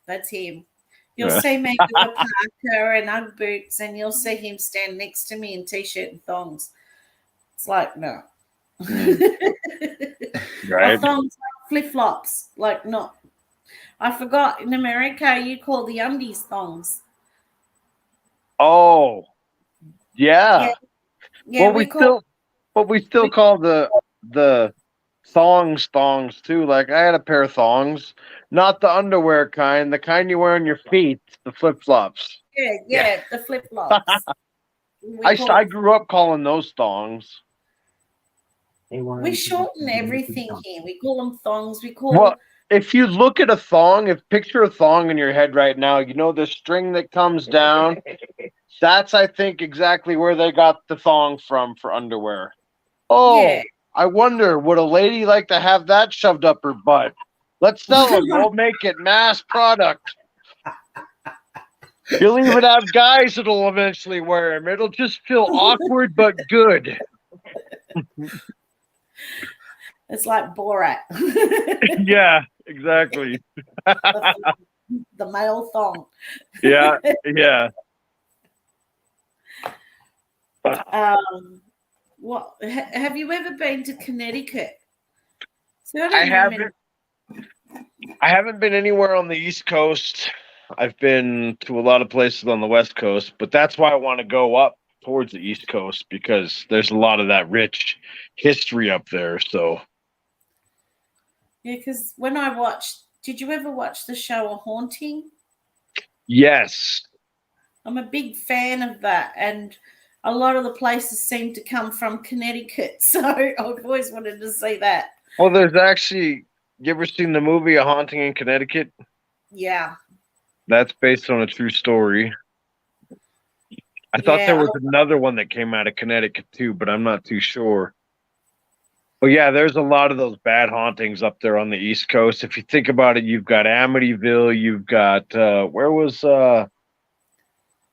That's him. You'll Yeah. see me with a parka and Ugg boots, and you'll see him stand next to me in t-shirt and thongs. It's like, no. Right? Or thongs, like flip-flops. Like, not. I forgot, in America, you call the undies thongs. Oh, yeah. Yeah, But we still call the thongs too. Like, I had a pair of thongs, not the underwear kind, the kind you wear on your feet, the flip flops. Yeah, the flip-flops. I grew up calling those thongs. We shorten everything here. We call them thongs. We call Well, if you look at a thong, picture a thong in your head right now, you know the string that comes down. That's, I think, exactly where they got the thong from for underwear. Oh, Yeah. I wonder, would a lady like to have that shoved up her butt? Let's sell them. We'll make it mass product. You'll even have guys that'll eventually wear them. It'll just feel awkward but good. It's like Borat. Yeah, exactly. The male thong. Yeah. What have you ever been to Connecticut? So I haven't been anywhere on the East Coast. I've been to a lot of places on the West Coast, but that's why I want to go up towards the East Coast, because there's a lot of that rich history up there. So yeah, because when did you ever watch the show A Haunting? yes. I'm a big fan of that, and a lot of the places seem to come from Connecticut, so I've always wanted to see that. Well, there's actually, you ever seen the movie A Haunting in Connecticut? Yeah. That's based on a true story. I thought there was another one that came out of Connecticut too, but I'm not too sure. But yeah, there's a lot of those bad hauntings up there on the East Coast. If you think about it, you've got Amityville, you've got where was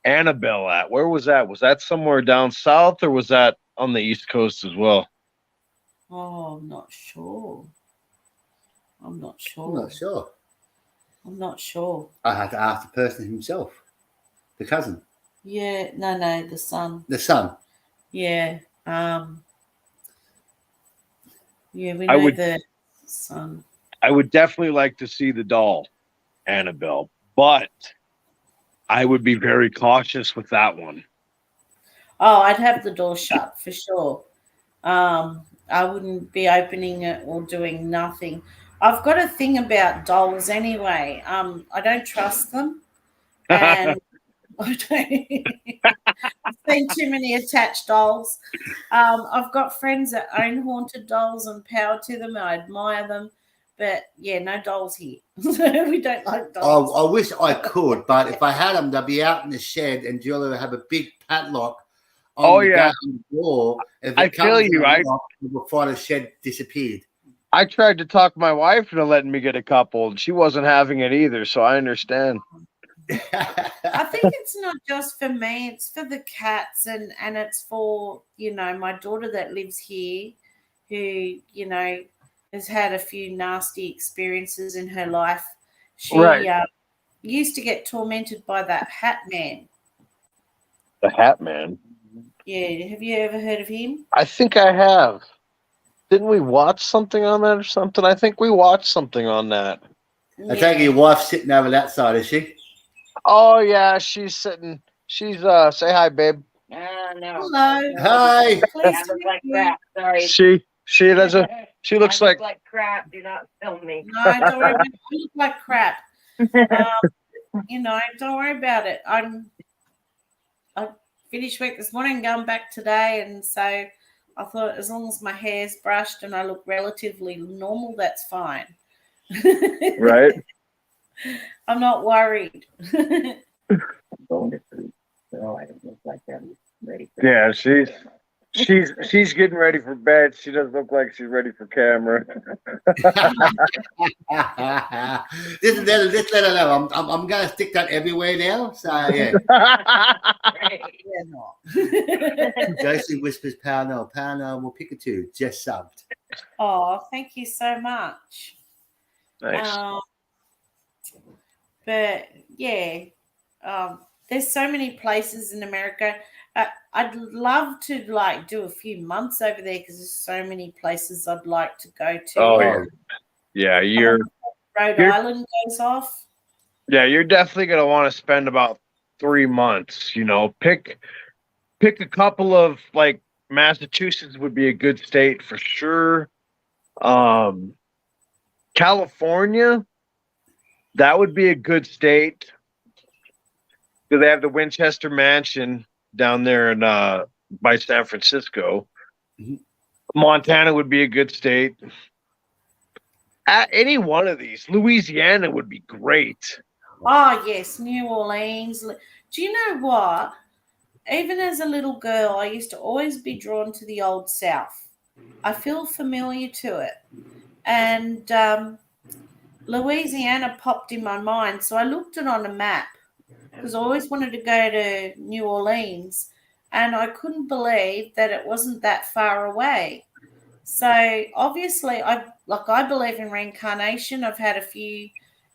Annabelle at? Where was that? Was that somewhere down south, or was that on the East Coast as well? Oh, I'm not sure. I'm not sure. I had to ask the person himself, the cousin. Yeah, no, the son. The son. Yeah. Yeah, we know the son. I would definitely like to see the doll, Annabelle, but I would be very cautious with that one. Oh, I'd have the door shut for sure. I wouldn't be opening it or doing nothing. I've got a thing about dolls anyway. I don't trust them, and I've seen too many attached dolls. I've got friends that own haunted dolls, and power to them. I admire them, but yeah, no dolls here. We don't like dolls. I wish I could, but if I had them, they'd be out in the shed, and you'll have a big padlock on the door. If I feel you. Before the shed disappeared. I tried to talk my wife into letting me get a couple, and she wasn't having it either, so I understand. I think it's not just for me, it's for the cats, and it's for, my daughter that lives here who, has had a few nasty experiences in her life. She used to get tormented by that Hat Man. The Hat Man? Yeah, have you ever heard of him? I think I have. Didn't we watch something on that or something? I think we watched something on that. I take your wife's sitting over that side, is she? Oh yeah, she's sitting. She's say hi, babe. No. Hello. Hi. Please Like crap. Sorry. She looks like crap. Do not film me. No, don't worry about it. I look like crap. Don't worry about it. I finished work this morning, going back today, and so I thought as long as my hair's brushed and I look relatively normal, that's fine. right. I'm not worried. Going to sleep, so I don't look like I'm ready. Yeah, she's getting ready for bed. She doesn't look like she's ready for camera. Just let her know. I'm gonna stick that everywhere now. So yeah. Josie whispers Paranormal. Paranormal Pikachu just subbed. Oh, thank you so much. Nice. But yeah, there's so many places in America. I'd love to like do a few months over there because there's so many places I'd like to go to. Oh, Oh, yeah. Rhode Island goes off. You're definitely gonna want to spend about 3 months. Pick a couple of like Massachusetts would be a good state for sure. California, that would be a good state. Do they have the Winchester Mansion down there in by San Francisco? Mhm. Montana would be a good state. Any one of these, Louisiana would be great. Oh yes, New Orleans. Do you know what? Even as a little girl, I used to always be drawn to the Old South. I feel familiar to it. And Louisiana popped in my mind. So I looked it on a map because I always wanted to go to New Orleans. And I couldn't believe that it wasn't that far away. So obviously, I believe in reincarnation. I've had a few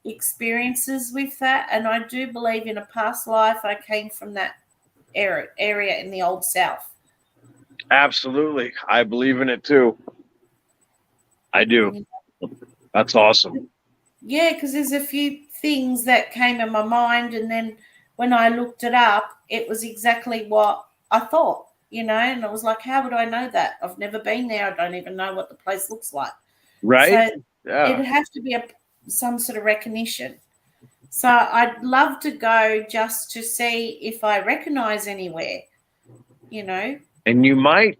experiences with that. And I do believe in a past life I came from that area in the Old South. Absolutely. I believe in it too. I do. That's awesome. Yeah, because there's a few things that came in my mind, and then when I looked it up, it was exactly what I thought, and I was like, how would I know that? I've never been there. I don't even know what the place looks like. Right? So Yeah. it'd have to be some sort of recognition. So I'd love to go just to see if I recognize anywhere, And you might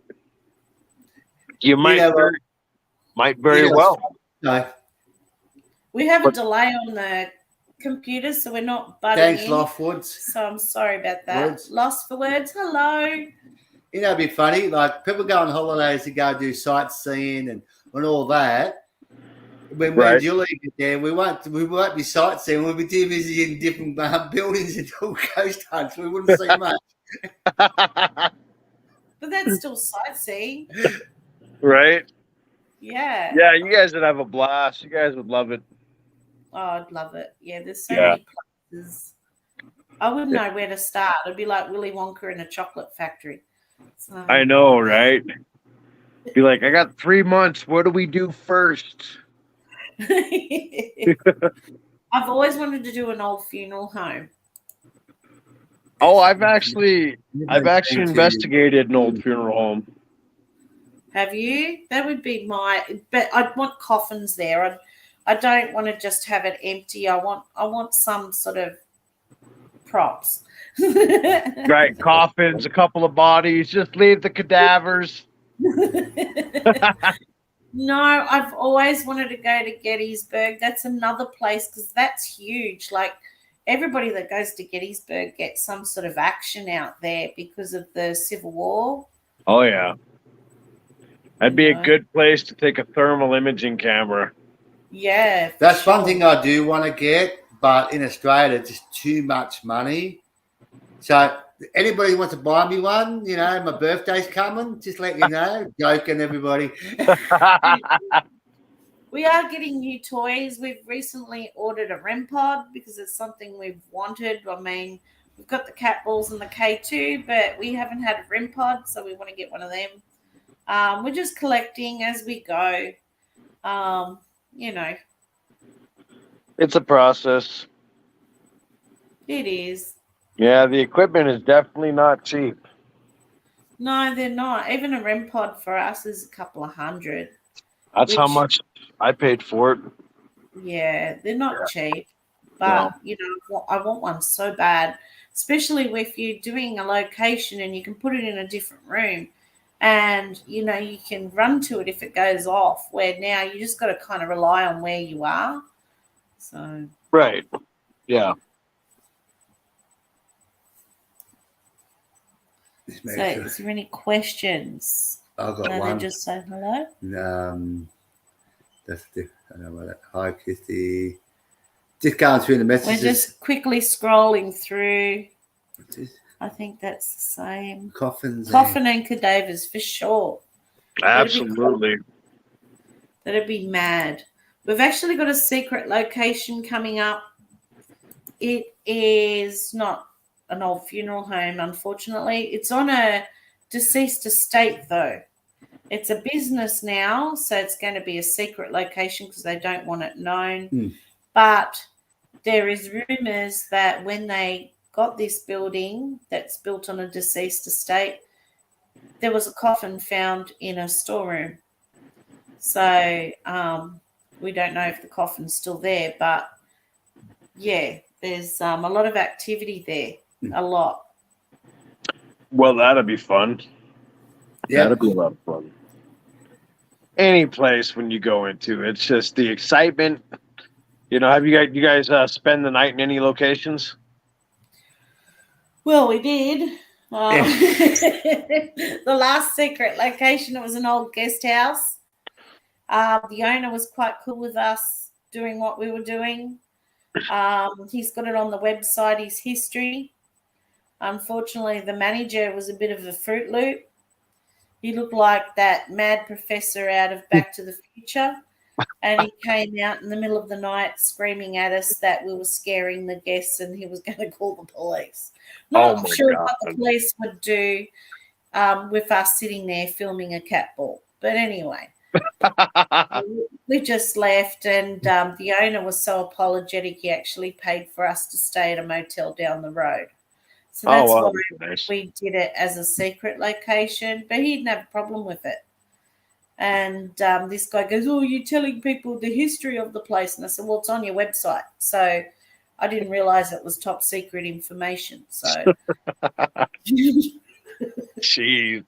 very well. No. We have a delay on the computer, so we're not butting Thanks, in. Loftwoods. So I'm sorry about that. Words. Lost for words. Hello. It'd be funny. Like people go on holidays to go do sightseeing and all that. When me and Julie get there, we won't be sightseeing. We'll be visiting different buildings and all ghost hunts. We wouldn't see much. But that's still sightseeing. Right? Yeah. Yeah, you guys would have a blast. You guys would love it. Oh, I'd love it. Yeah, there's so many places. I wouldn't know where to start. It'd be like Willy Wonka in a chocolate factory. So. I know, right? Be like, I got 3 months. What do we do first? I've always wanted to do an old funeral home. Oh, I've actually investigated an old funeral home. Have you? That would be but I'd want coffins there. I don't want to just have it empty. I want some sort of props. Right, coffins, a couple of bodies, just leave the cadavers. No, I've always wanted to go to Gettysburg. That's another place because that's huge. Like everybody that goes to Gettysburg gets some sort of action out there because of the Civil War. Oh, yeah. That'd be a good place to take a thermal imaging camera. Yeah. That's one thing I do want to get, but in Australia, it's just too much money. So anybody who wants to buy me one, my birthday's coming, just let you know. Joking, everybody. We are getting new toys. We've recently ordered a REM pod because it's something we've wanted. I mean, we've got the cat balls and the K2, but we haven't had a REM pod, so we want to get one of them. We're just collecting as we go. It's a process. It is. Yeah, the equipment is definitely not cheap. No, they're not. Even a REM pod for us is a couple of $100. That's how much I paid for it. Yeah, they're not cheap. But, I want one so bad, especially if you're doing a location and you can put it in a different room and, you can run to it if it goes off, where now you just got to kind of rely on where you are. So. Right. Yeah. So, is there any questions? I've got one. Then just say hello. I know about that. Hi, Kitty. Just going through the messages. We're just quickly scrolling through. I think that's the same. Coffins. Coffin and cadavers for sure. Absolutely. That'd be mad. We've actually got a secret location coming up. It is not an old funeral home, unfortunately. It's on a deceased estate, though. It's a business now, so it's going to be a secret location because they don't want it known. But there is rumors that when they got this building that's built on a deceased estate, there was a coffin found in a storeroom. So we don't know if the coffin's still there, but yeah, there's a lot of activity there, a lot. Well, that'll be fun. Yeah. That'll be a lot of fun. Any place when you go into it's just the excitement. You know, have you guys spend the night in any locations? Well, we did. The last secret location, it was an old guest house. The owner was quite cool with us doing what we were doing. He's got it on the website, his history. Unfortunately, the manager was a bit of a Fruit Loop. He looked like that mad professor out of Back to the Future. And he came out in the middle of the night screaming at us that we were scaring the guests and he was going to call the police. Not sure what the police would do with us sitting there filming a cat ball. But anyway, we just left, and the owner was so apologetic he actually paid for us to stay at a motel down the road. So that's why we did it as a secret location, but he didn't have a problem with it. And this guy goes, "Oh, you're telling people the history of the place." And I said, "Well, it's on your website." So I didn't realize it was top secret information. So, Jeez.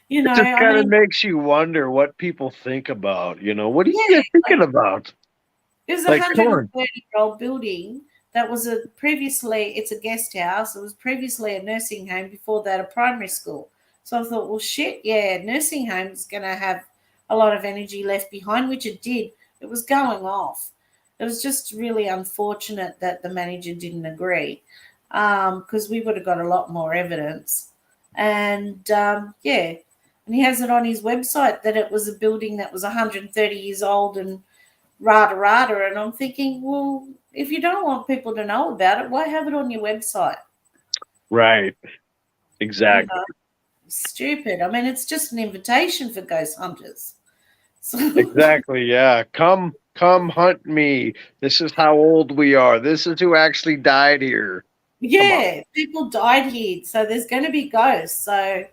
You know, it just kind of makes you wonder what people think about. You know, what are you thinking about? It was a 130-year-old building that was it's a guest house. It was previously a nursing home, before that a primary school. So I thought, well, shit, yeah, nursing home is going to have a lot of energy left behind, which it did. It was going off. It was just really unfortunate that the manager didn't agree, because we would have got a lot more evidence. And, and he has it on his website that it was a building that was 130 years old and rada. And I'm thinking, well, if you don't want people to know about it, why have it on your website? Right. Exactly. You know, stupid. I mean, it's just an invitation for ghost hunters. So, exactly. Yeah. Come hunt me. This is how old we are. This is who actually died here. Yeah, people died here. So there's going to be ghosts. So,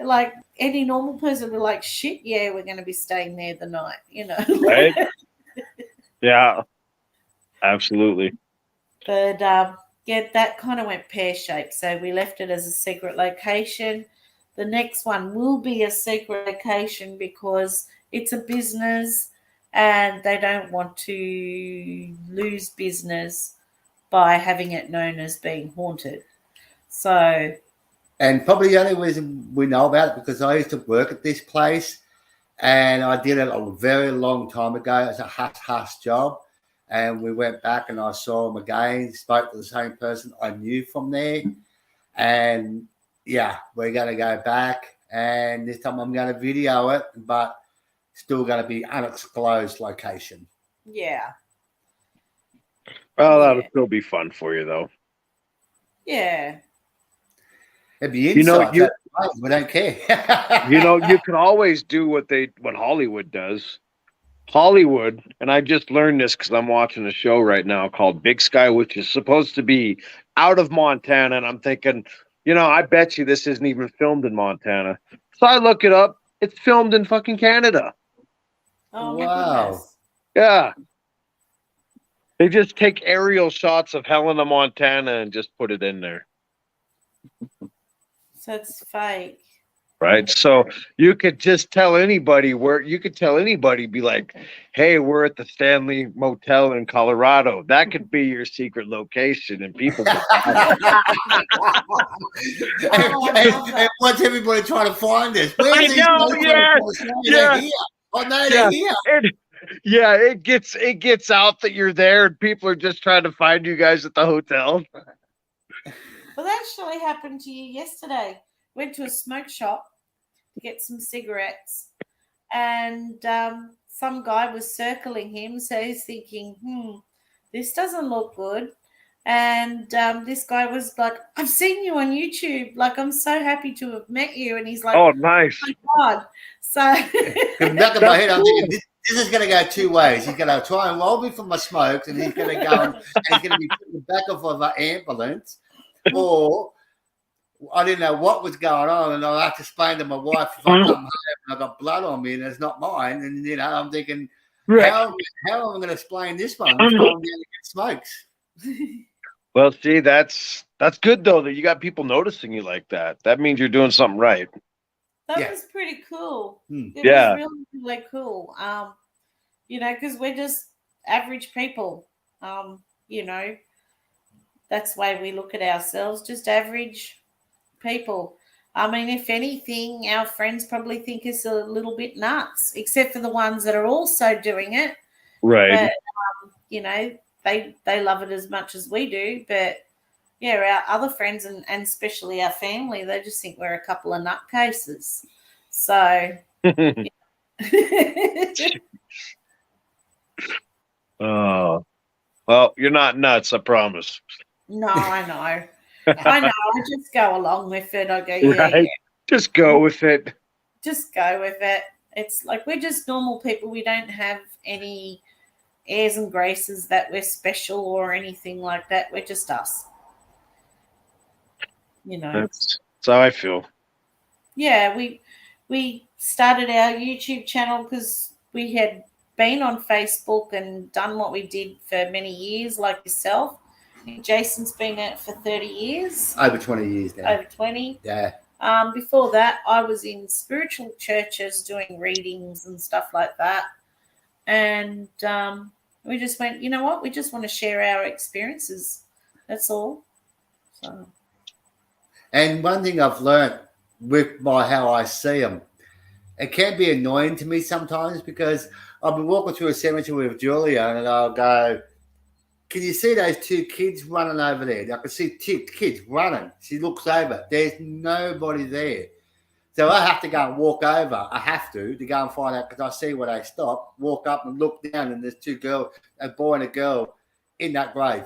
like, any normal person would be like, shit, yeah, we're going to be staying there the night, you know. Right? Yeah. Absolutely. But, that kind of went pear-shaped. So we left it as a secret location. The next one will be a secret location because it's a business and they don't want to lose business by having it known as being haunted. So... And probably the only reason we know about it because I used to work at this place and I did it a very long time ago. It's a hush job. And we went back and I saw him again, spoke to the same person I knew from there. And yeah, we're going to go back. And this time I'm going to video it, but still going to be undisclosed location. Yeah. Well, that'll still be fun for you, though. Yeah. It'd be inside. We don't care. You can always do what Hollywood does. Hollywood, and I just learned this because I'm watching a show right now called Big Sky, which is supposed to be out of Montana. And I'm thinking, I bet you this isn't even filmed in Montana. So I look it up. It's filmed in fucking Canada. Oh, wow. Yeah. They just take aerial shots of Helena, Montana and just put it in there. So it's fake. Right. So you could just tell anybody be like, hey, we're at the Stanley Motel in Colorado. That could be your secret location. And people could and what's everybody trying to find us? I know, they're here. It gets out that you're there and people are just trying to find you guys at the hotel. Well, that actually happened to you yesterday. Went to a smoke shop to get some cigarettes, and some guy was circling him. So he's thinking, this doesn't look good. And this guy was like, I've seen you on YouTube. Like, I'm so happy to have met you. And he's like, Oh, nice. oh my God. So In the back of my head, I'm thinking, this is going to go two ways. He's going to try and roll me for my smokes, and he's going to go and he's going to be put in the back of an ambulance, or I didn't know what was going on, and I'll have to explain to my wife if I come home and I've got blood on me and it's not mine. And, I'm thinking, how am I going to explain this one? This one get smokes. Well, see, that's good, though, that you got people noticing you like that. That means you're doing something right. that was pretty cool. It Yeah. was really, really cool. Because we're just average people. That's the way we look at ourselves, just average people. I mean, if anything, our friends probably think us a little bit nuts, except for the ones that are also doing it. Right. But, they love it as much as we do. But, yeah, our other friends and especially our family, they just think we're a couple of nutcases. So, Oh, well, you're not nuts, I promise. no, I know. I know. I just go along with it. I go, yeah, Right. yeah. Just go with it. Just go with it. It's like we're just normal people. We don't have any airs and graces that we're special or anything like that. We're just us. That's how I feel. Yeah, we started our YouTube channel because we had been on Facebook and done what we did for many years, like yourself. Jason's been at it for 30 years. Over 20 years now. Over 20. Yeah. Before that, I was in spiritual churches doing readings and stuff like that. And we just went, you know what? We just want to share our experiences. That's all. So. And one thing I've learned with how I see them, it can be annoying to me sometimes because I'll be walking through a cemetery with Julia and I'll go, can you see those two kids running over there? I can see two kids running. She looks over. There's nobody there. So I have to go and walk over. I have to go and find out because I see where they stop, walk up and look down and there's two girls, a boy and a girl in that grave.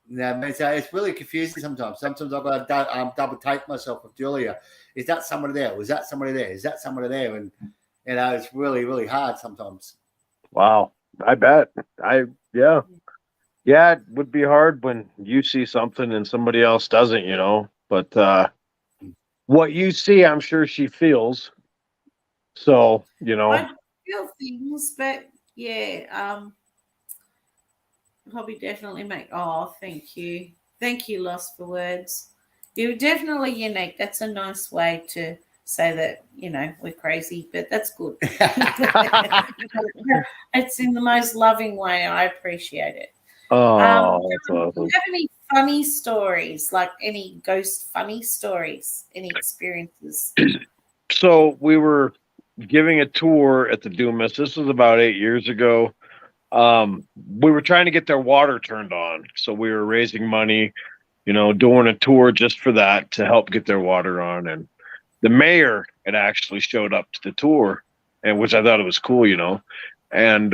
You know what I mean? So it's really confusing sometimes. Sometimes I've got to double take myself with Julia. Is that somebody there? Was that somebody there? Is that somebody there? And, it's really, really hard sometimes. Wow. I bet. Yeah, it would be hard when you see something and somebody else doesn't, but what you see, I'm sure she feels. So, I feel things, but yeah, probably definitely make. Oh, thank you, Lost for Words. You're definitely unique. That's a nice way to say that. We're crazy, but that's good. It's in the most loving way. I appreciate it. Oh, that's awesome. Do you have any funny stories, like any ghost funny stories, any experiences? So we were giving a tour at the Dumas. This was about 8 years ago. We were trying to get their water turned on. So we were raising money, doing a tour just for that to help get their water on. And the mayor had actually showed up to the tour, and which I thought it was cool, and,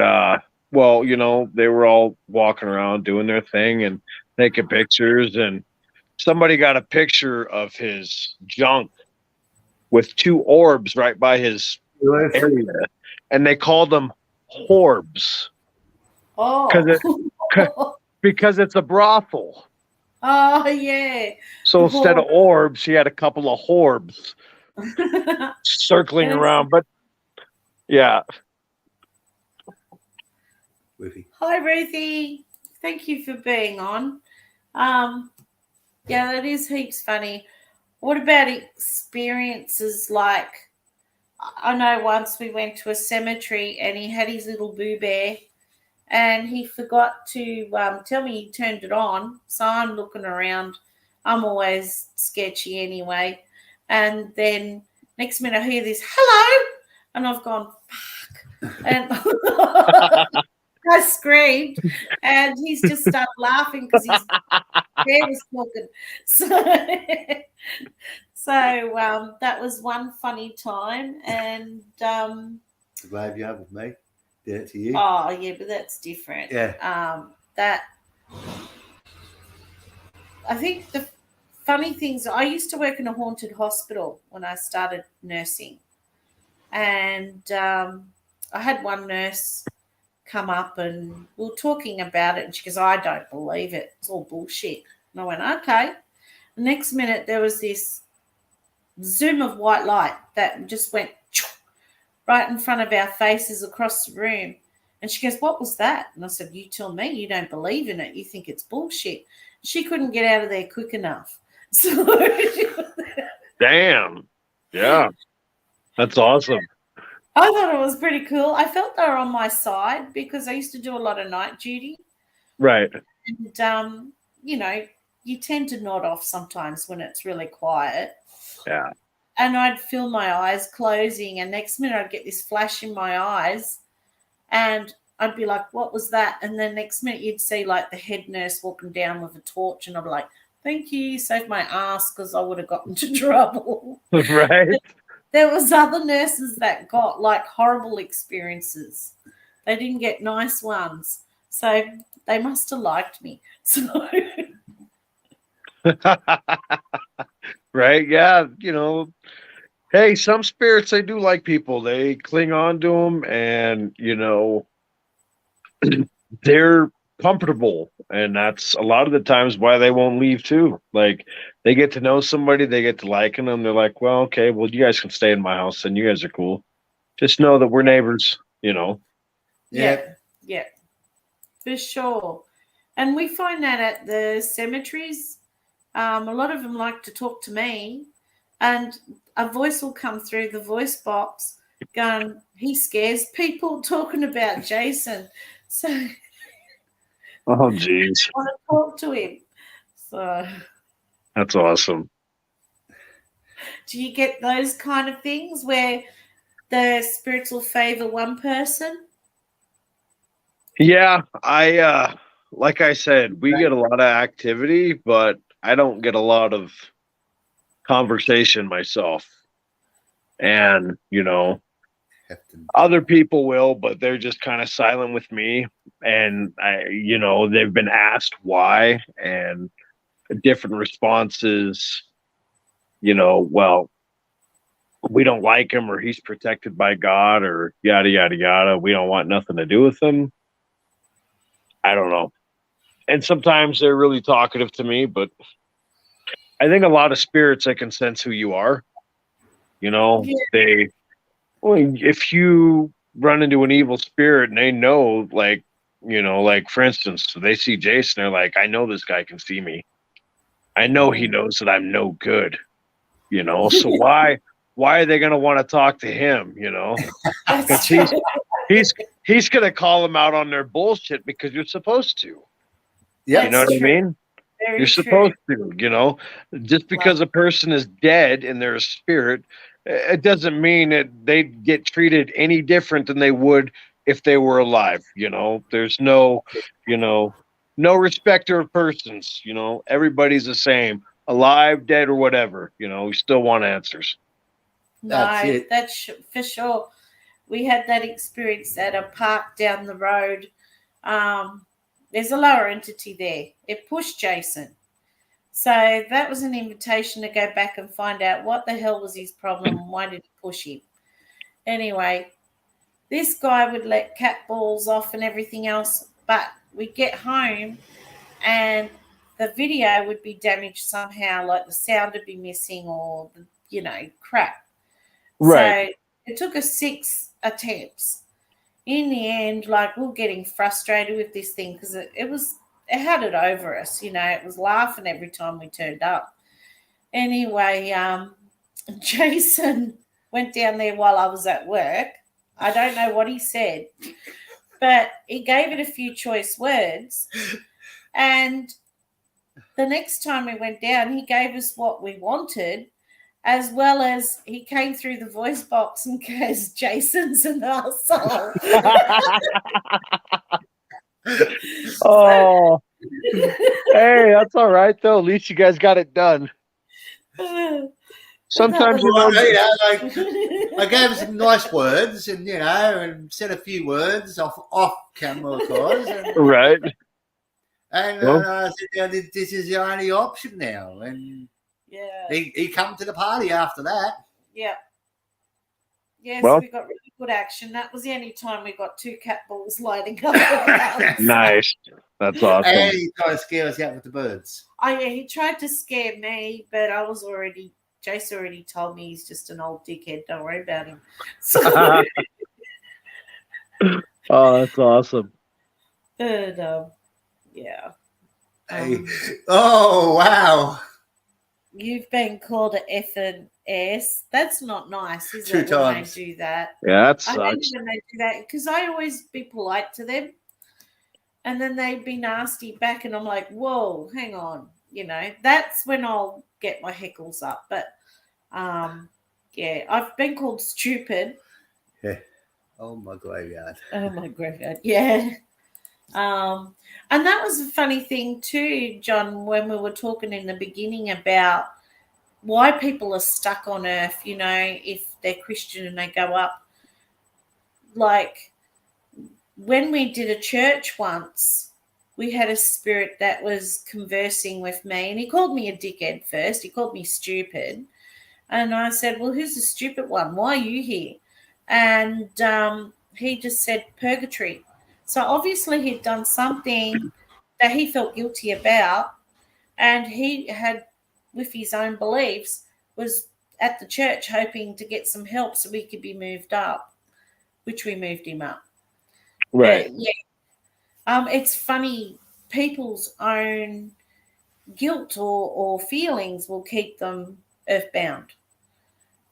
well, they were all walking around doing their thing and taking pictures, and somebody got a picture of his junk with two orbs right by his area, and they called them Horbs. Oh, because it's a brothel. Oh, yeah. So instead of orbs, he had a couple of Horbs circling around, but yeah. Ruthie. Hi, Ruthie. Thank you for being on. Yeah, that is heaps funny. What about experiences like, I know once we went to a cemetery and he had his little Boo Bear and he forgot to tell me he turned it on. So I'm looking around. I'm always sketchy anyway. And then next minute I hear this, hello. And I've gone, fuck. And I screamed, and he's just started laughing because his bear was talking. So that was one funny time, and the graveyard with me. Did it to you? Oh yeah, but that's different. Yeah. That I think the funny things. I used to work in a haunted hospital when I started nursing, and I had one nurse come up and we were talking about it, and she goes, "I don't believe it. It's all bullshit." And I went, "Okay." The next minute, there was this zoom of white light that just went right in front of our faces across the room. And she goes, "What was that?" And I said, "You tell me. You don't believe in it. You think it's bullshit." She couldn't get out of there quick enough. So Damn. Yeah. That's awesome. I thought it was pretty cool. I felt they were on my side because I used to do a lot of night duty. Right. And, you tend to nod off sometimes when it's really quiet. Yeah. And I'd feel my eyes closing, and next minute I'd get this flash in my eyes, and I'd be like, "What was that?" And then next minute you'd see like the head nurse walking down with a torch, and I'd be like, "Thank you, saved my ass," because I would have gotten into trouble. Right. There was other nurses that got like horrible experiences. They didn't get nice ones. So they must have liked me. So Right. Yeah. Hey, some spirits, they do like people. They cling on to them, and, they're comfortable. And that's a lot of the times why they won't leave, too. Like, they get to know somebody, they get to liking them. They're like, well, okay, well, you guys can stay in my house, and you guys are cool. Just know that we're neighbors, yeah, for sure. And we find that at the cemeteries. A lot of them like to talk to me, and a voice will come through the voice box going, "He scares people," talking about Jason. So I Oh, geez. want to talk to him. So That's awesome. do you get those kind of things where the spirits will favor one person? Yeah, like I said, we get a lot of activity, but I don't get a lot of conversation myself. And, other people will, but they're just kind of silent with me. And they've been asked why, and different responses, well, we don't like him, or he's protected by God, or yada, yada, yada. We don't want nothing to do with him. I don't know. And sometimes they're really talkative to me, but I think a lot of spirits, I can sense who you are. Yeah. If you run into an evil spirit and they know, like, like for instance, they see Jason, they're like, I know this guy can see me. I know he knows that I'm no good, so why are they going to want to talk to him, That's because true. he's going to call them out on their bullshit, because you're supposed to. Yeah. You know what I mean? Very You're true. supposed to, just because a person is dead and they're a spirit, it doesn't mean that they get treated any different than they would if they were alive. There's no, no respecter of persons. Everybody's the same, alive, dead, or whatever. We still want answers. That's No, it. that's for sure. We had that experience at a park down the road. There's a lower entity there. It pushed Jason. So that was an invitation to go back and find out what the hell was his problem and why did it push him. Anyway, this guy would let cat balls off and everything else, but we'd get home and the video would be damaged somehow, like the sound would be missing or, crap. Right. So it took us 6 attempts. In the end, like, we were getting frustrated with this thing because it had it over us, it was laughing every time we turned up. Anyway, Jason went down there while I was at work. I don't know what he said, but he gave it a few choice words. And the next time we went down, he gave us what we wanted, as well as he came through the voice box and goes, "Jason's an arsehole." Oh, hey, that's all right though. At least you guys got it done. Sometimes, you Well, know, you know, like I gave her some nice words, and you know, and said a few words off camera, of course, right? and Well, I said, you know, this is the only option now, and Yeah. he come to the party after that. Yeah. Yes, Well- we got really good action. That was the only time we got 2 cat balls lighting up. the house. nice. That's awesome. And he tried to scare us out with the birds. Oh yeah, he tried to scare me, but Jace already told me he's just an old dickhead. Don't worry about him. So, Oh, that's awesome. but yeah. Hey. Oh wow! You've been called an effing ass. That's not nice, is 2 it? When times. they do that. Yeah, that I hate sucks. when they do that because I always be polite to them, and then they'd be nasty back, and I'm like, whoa, hang on, you know. That's when I'll get my heckles up. But yeah, I've been called stupid. Yeah. Oh my graveyard. Oh my graveyard, yeah. And that was a funny thing too, John, when we were talking in the beginning about why people are stuck on earth, you know, if they're Christian and they go up. Like when we did a church once, we had a spirit that was conversing with me, and he called me a dickhead first. He called me stupid. And I said, well, who's the stupid one? Why are you here? And he just said purgatory. So obviously he'd done something that he felt guilty about, and he had, with his own beliefs, was at the church hoping to get some help so he could be moved up, which we moved him up. Right. But, yeah. It's funny, people's own guilt or feelings will keep them earthbound.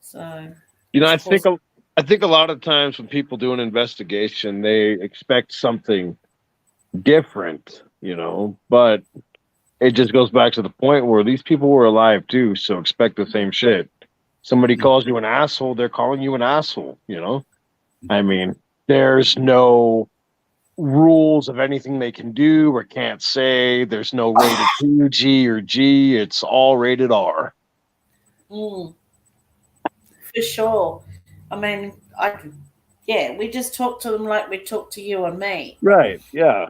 So, You know, I of course- think a lot of times when people do an investigation, they expect something different, you know, but it just goes back to the point where these people were alive too, so expect the same shit. Somebody calls you an asshole, they're calling you an asshole, you know? I mean, there's no rules of anything they can do or can't say. There's no rated PG or G. It's all rated R. for sure. I mean, we just talk to them like we talk to you and me. Right. Yeah.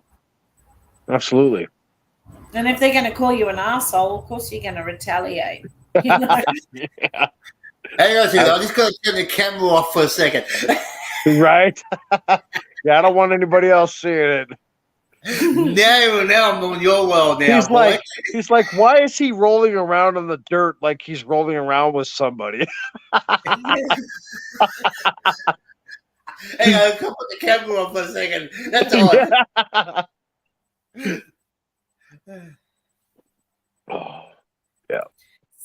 Absolutely. And if they're going to call you an asshole, of course you're going to retaliate. You know? Yeah. Hang on a second. I'm just going to turn the camera off for a second. Right. Yeah, I don't want anybody else seeing it. Now I'm on your world now, boy. He's like, why is he rolling around in the dirt like he's rolling around with somebody? Hang on, come put the camera on for a second. That's all. Oh,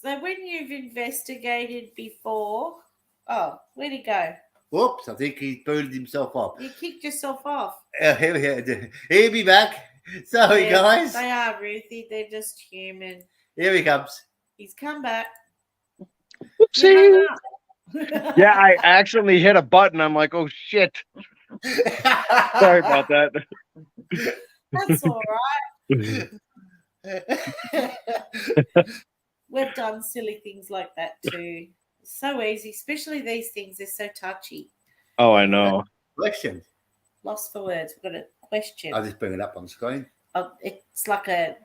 So when you've investigated before, where'd he go? Whoops, I think he booted himself off. You kicked yourself off. He'll be back. Sorry, Yeah, guys. They are, Ruthie. They're just human. Here he comes. He's come back. whoopsie. You hung up. Yeah, I accidentally hit a button. I'm like, oh shit. Sorry about that. That's all right. We've done silly things like that too. So easy, especially these things. They're so touchy. Oh, I know. Question. Lost for words. We've got a question. I'll just bring it up on screen. It's like a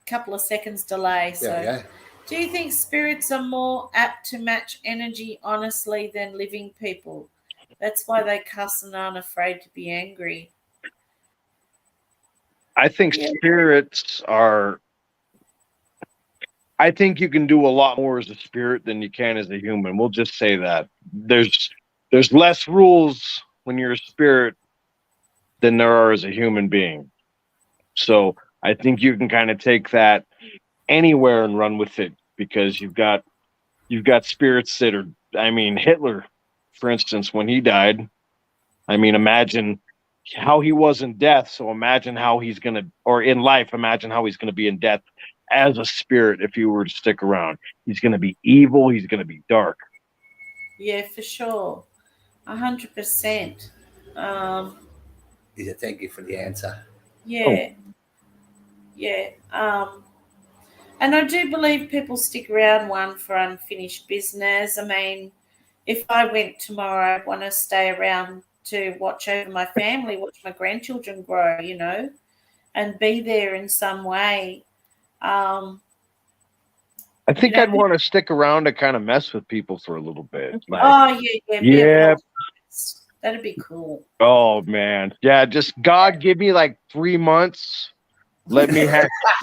couple of seconds delay. So, There we go. do you think spirits are more apt to match energy honestly than living people? That's why they cuss and aren't afraid to be angry. I think spirits are. I think you can do a lot more as a spirit than you can as a human. We'll just say that. There's less rules when you're a spirit than there are as a human being. So I think you can kind of take that anywhere and run with it, because you've got spirits that are, I mean, Hitler, for instance, when he died, I mean, imagine how he was in death. So imagine how he's going to, or in life, imagine how he's going to be in death as a spirit if he were to stick around. He's going to be evil. He's going to be dark. Yeah, for sure. 100%. He said, thank you for the answer. Yeah. Yeah. And I do believe people stick around one for unfinished business. I mean, if I went tomorrow, I'd want to stay around to watch over my family, watch my grandchildren grow, you know, and be there in some way. I think You I'd know, want to stick around to kind of mess with people for a little bit. Like, oh, yeah, be a yeah. poltergeist. That'd be cool. Oh man, yeah. Just God, give me like 3 months. Let me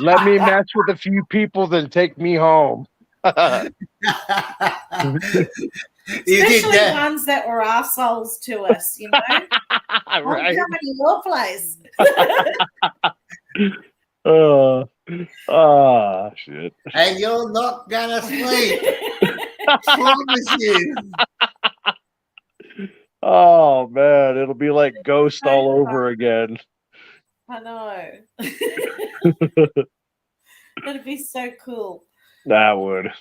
let me mess with a few people, then take me home. You did Especially that. ones that were assholes to us, you know. I'm Right? coming to your place. Shit. And you're not gonna sleep. Promise you. Oh man, it'll be like Ghost all over again. I know. That'd be so cool. That would.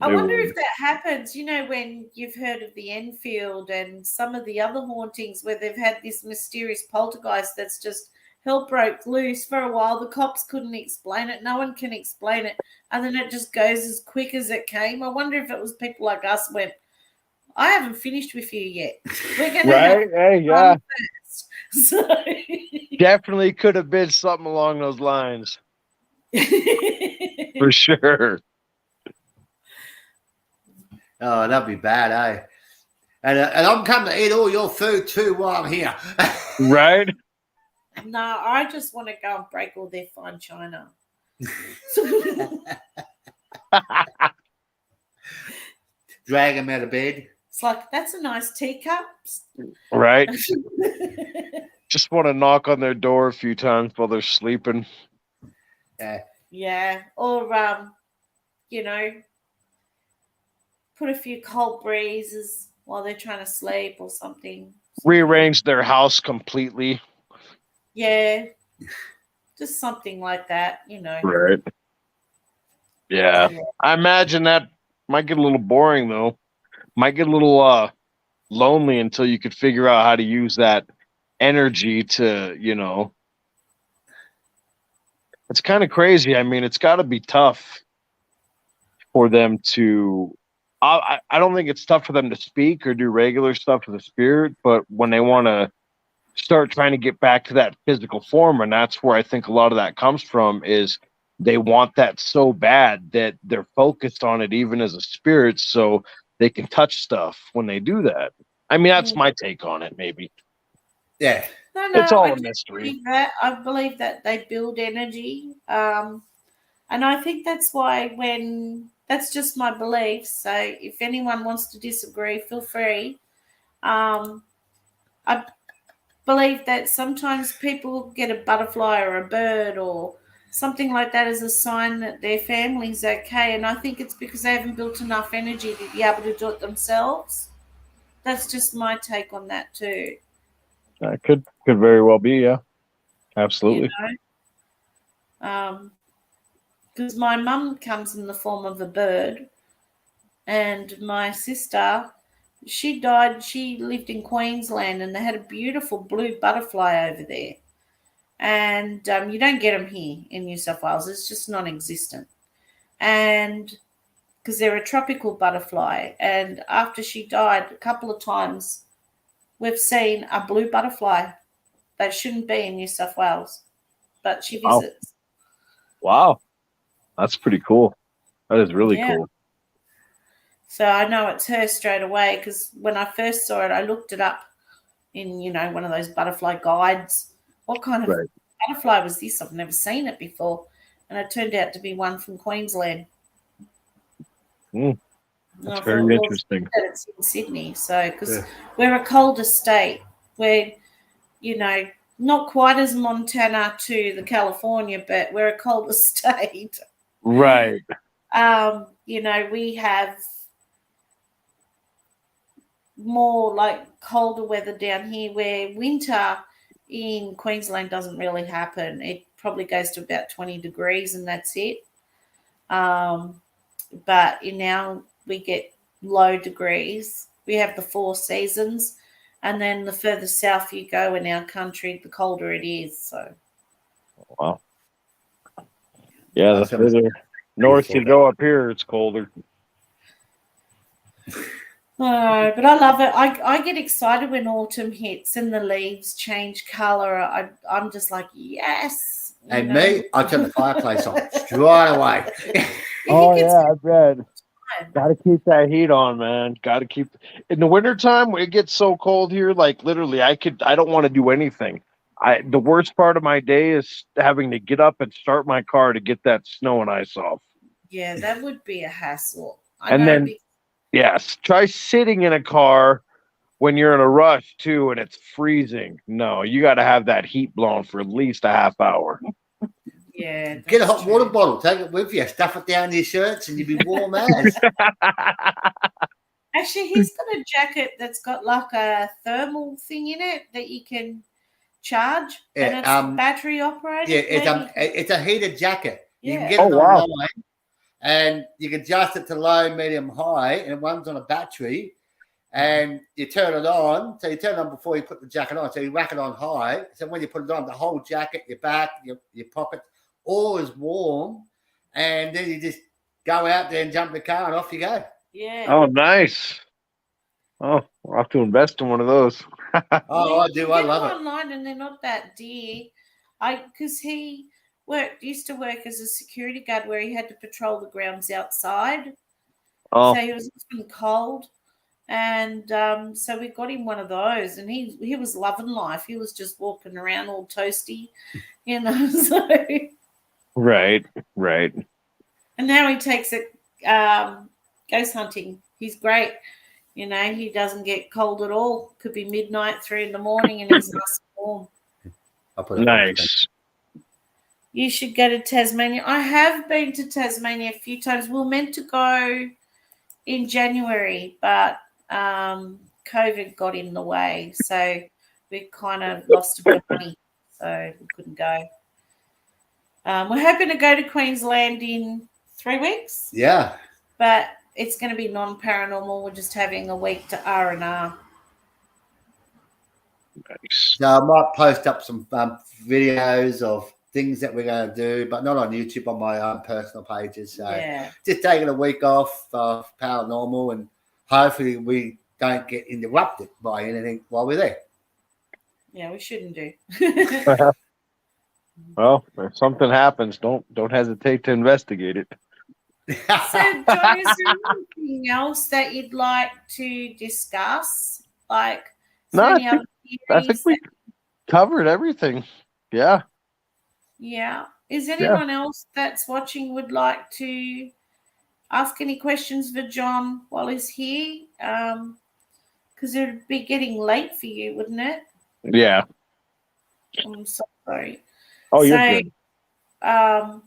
I It wonder would. if that happens, you know, when you've heard of the Enfield and some of the other hauntings where they've had this mysterious poltergeist that's just hell broke loose for a while. The cops couldn't explain it. No one can explain it. And then it just goes as quick as it came. I wonder if it was people like us went, I haven't finished with you yet. We're going to Right? Hey, yeah. first. So Definitely could have been something along those lines. For sure. Oh, that'd be bad, eh? And I'm coming to eat all your food too while I'm here. Right? No, I just want to go and break all their fine china. Drag them out of bed. It's like, that's a nice teacup. Right? Just want to knock on their door a few times while they're sleeping. Yeah. Or, you know, put a few cold breezes while they're trying to sleep or something. Rearrange their house completely. Yeah. Just something like that, you know. Right. Yeah. I imagine that might get a little boring though. Might get a little lonely until you could figure out how to use that energy to, you know. It's kind of crazy. I mean, it's got to be tough for them to. I don't think it's tough for them to speak or do regular stuff with the spirit, but when they want to start trying to get back to that physical form, and that's where I think a lot of that comes from, is they want that so bad that they're focused on it even as a spirit, so they can touch stuff when they do that. I mean, that's my take on it, maybe. Yeah. No, It's all I a do mystery. believe that. I believe that they build energy. And I think that's why that's just my belief. So if anyone wants to disagree, feel free. I believe that sometimes people get a butterfly or a bird or something like that as a sign that their family's okay. And I think it's because they haven't built enough energy to be able to do it themselves. That's just my take on that too. That could very well be, yeah. Absolutely. You know? Because my mum comes in the form of a bird, and my sister, she died. She lived in Queensland, and they had a beautiful blue butterfly over there. And you don't get them here in New South Wales; it's just non-existent. And because they're a tropical butterfly, and after she died, a couple of times we've seen a blue butterfly that shouldn't be in New South Wales, but she visits. Wow. That's pretty cool. That is really cool. So I know it's her straight away because when I first saw it, I looked it up in, you know, one of those butterfly guides. What kind of butterfly was this? I've never seen it before. And it turned out to be one from Queensland. That's very interesting. It's in Sydney. So, because we're a colder state. We're, you know, not quite as Montana to the California, but we're a colder state. Right. You know, we have more like colder weather down here where winter in Queensland doesn't really happen. It probably goes to about 20 degrees and that's it. But in now we get low degrees. We have the 4 seasons, and then the further south you go in our country, the colder it is. So wow. Yeah, the That's what I'm further north you go up here, it's colder. Oh, but I love it. I get excited when autumn hits and the leaves change color. I'm just like, yes. And me, I turn the fireplace on straight away. Oh yeah, I bet. Got to keep that heat on, man. Got to keep. In the wintertime, it gets so cold here. Like literally, I don't want to do anything. The worst part of my day is having to get up and start my car to get that snow and ice off. Yeah, that would be a hassle. I And know. then, yes, try sitting in a car when you're in a rush too, and it's freezing. No, you got to have that heat blown for at least a half hour. Yeah. Get a that's hot water true. bottle, take it with you, stuff it down your shirts, and you'll be warm as. Actually, he's got a jacket that's got like a thermal thing in it that you can charge, and it's battery operated. Yeah, it's a heated jacket. You can Yeah. get it online, and you can adjust it to low, medium, high, and it runs on a battery. And you turn it on. So you turn it on before you put the jacket on. So you whack it on high. So when you put it on, the whole jacket, your back, your pocket, all is warm. And then you just go out there and jump the car and off you go. Yeah. Oh, nice. Oh, we'll have to invest in one of those. Oh, I do. I love it. Online, and they're not that dear. Because he used to work as a security guard where he had to patrol the grounds outside. Oh, So he was often cold. And so we got him one of those, and he was loving life. He was just walking around all toasty, you know. So right. and now he takes it ghost hunting. He's great. You know, he doesn't get cold at all. Could be midnight, 3 in the morning, and he's nice and warm. Nice. You should go to Tasmania. I have been to Tasmania a few times. We were meant to go in January, but COVID got in the way, so we kind of lost a bit of money, so we couldn't go. We're hoping to go to Queensland in 3 weeks. Yeah, but it's going to be non-paranormal. We're just having a week to R&R. Nice. So I might post up some videos of things that we're going to do, but not on YouTube, on my own personal pages. So just taking a week off of paranormal, and hopefully we don't get interrupted by anything while we're there. Yeah, we shouldn't do. Well, if something happens, don't hesitate to investigate it. So, John, is there anything else that you'd like to discuss? Like, I think we covered everything. Yeah. Yeah. Is anyone else that's watching would like to ask any questions for John while he's here? Because it would be getting late for you, wouldn't it? Yeah. I'm so sorry. Oh, you're good.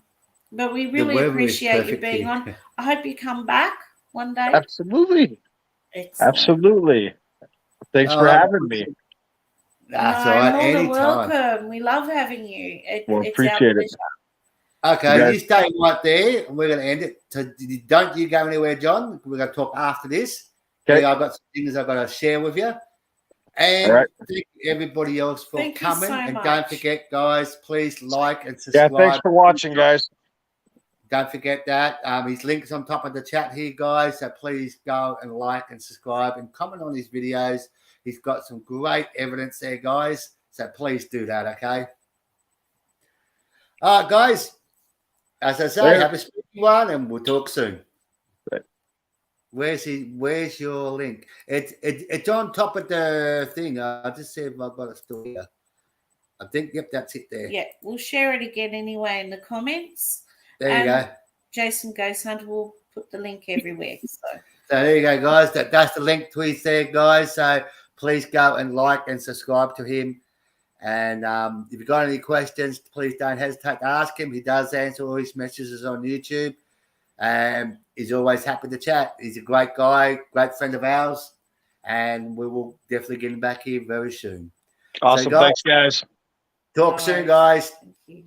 But we really appreciate you being on. I hope you come back one day. Absolutely. Excellent. Absolutely. Thanks for having me. That's all right. Anytime. Welcome. We love having you. Appreciate it. Okay, you stay right there, and we're going to end it. So don't you go anywhere, John. We're going to talk after this. Okay. I've got some things I've got to share with you. And thank everybody else for coming. And don't forget, guys, please like and subscribe. Yeah, thanks for watching, guys. Don't forget that. His link's on top of the chat here, guys. So please go and like and subscribe and comment on his videos. He's got some great evidence there, guys. So please do that, okay? All right, guys. As I say, have a spooky one, and we'll talk soon. Where's your link? It's on top of the thing. I'll just see if I've got it still here. I think, yep, that's it there. Yeah, we'll share it again anyway in the comments. There you go. Jason Ghost Hunter will put the link everywhere. So there you go, guys. That's the link to his there, guys. So please go and like and subscribe to him. And if you've got any questions, please don't hesitate to ask him. He does answer all his messages on YouTube. He's always happy to chat. He's a great guy, great friend of ours. And we will definitely get him back here very soon. Awesome. So guys, thanks, guys. Talk soon, guys. Thank you.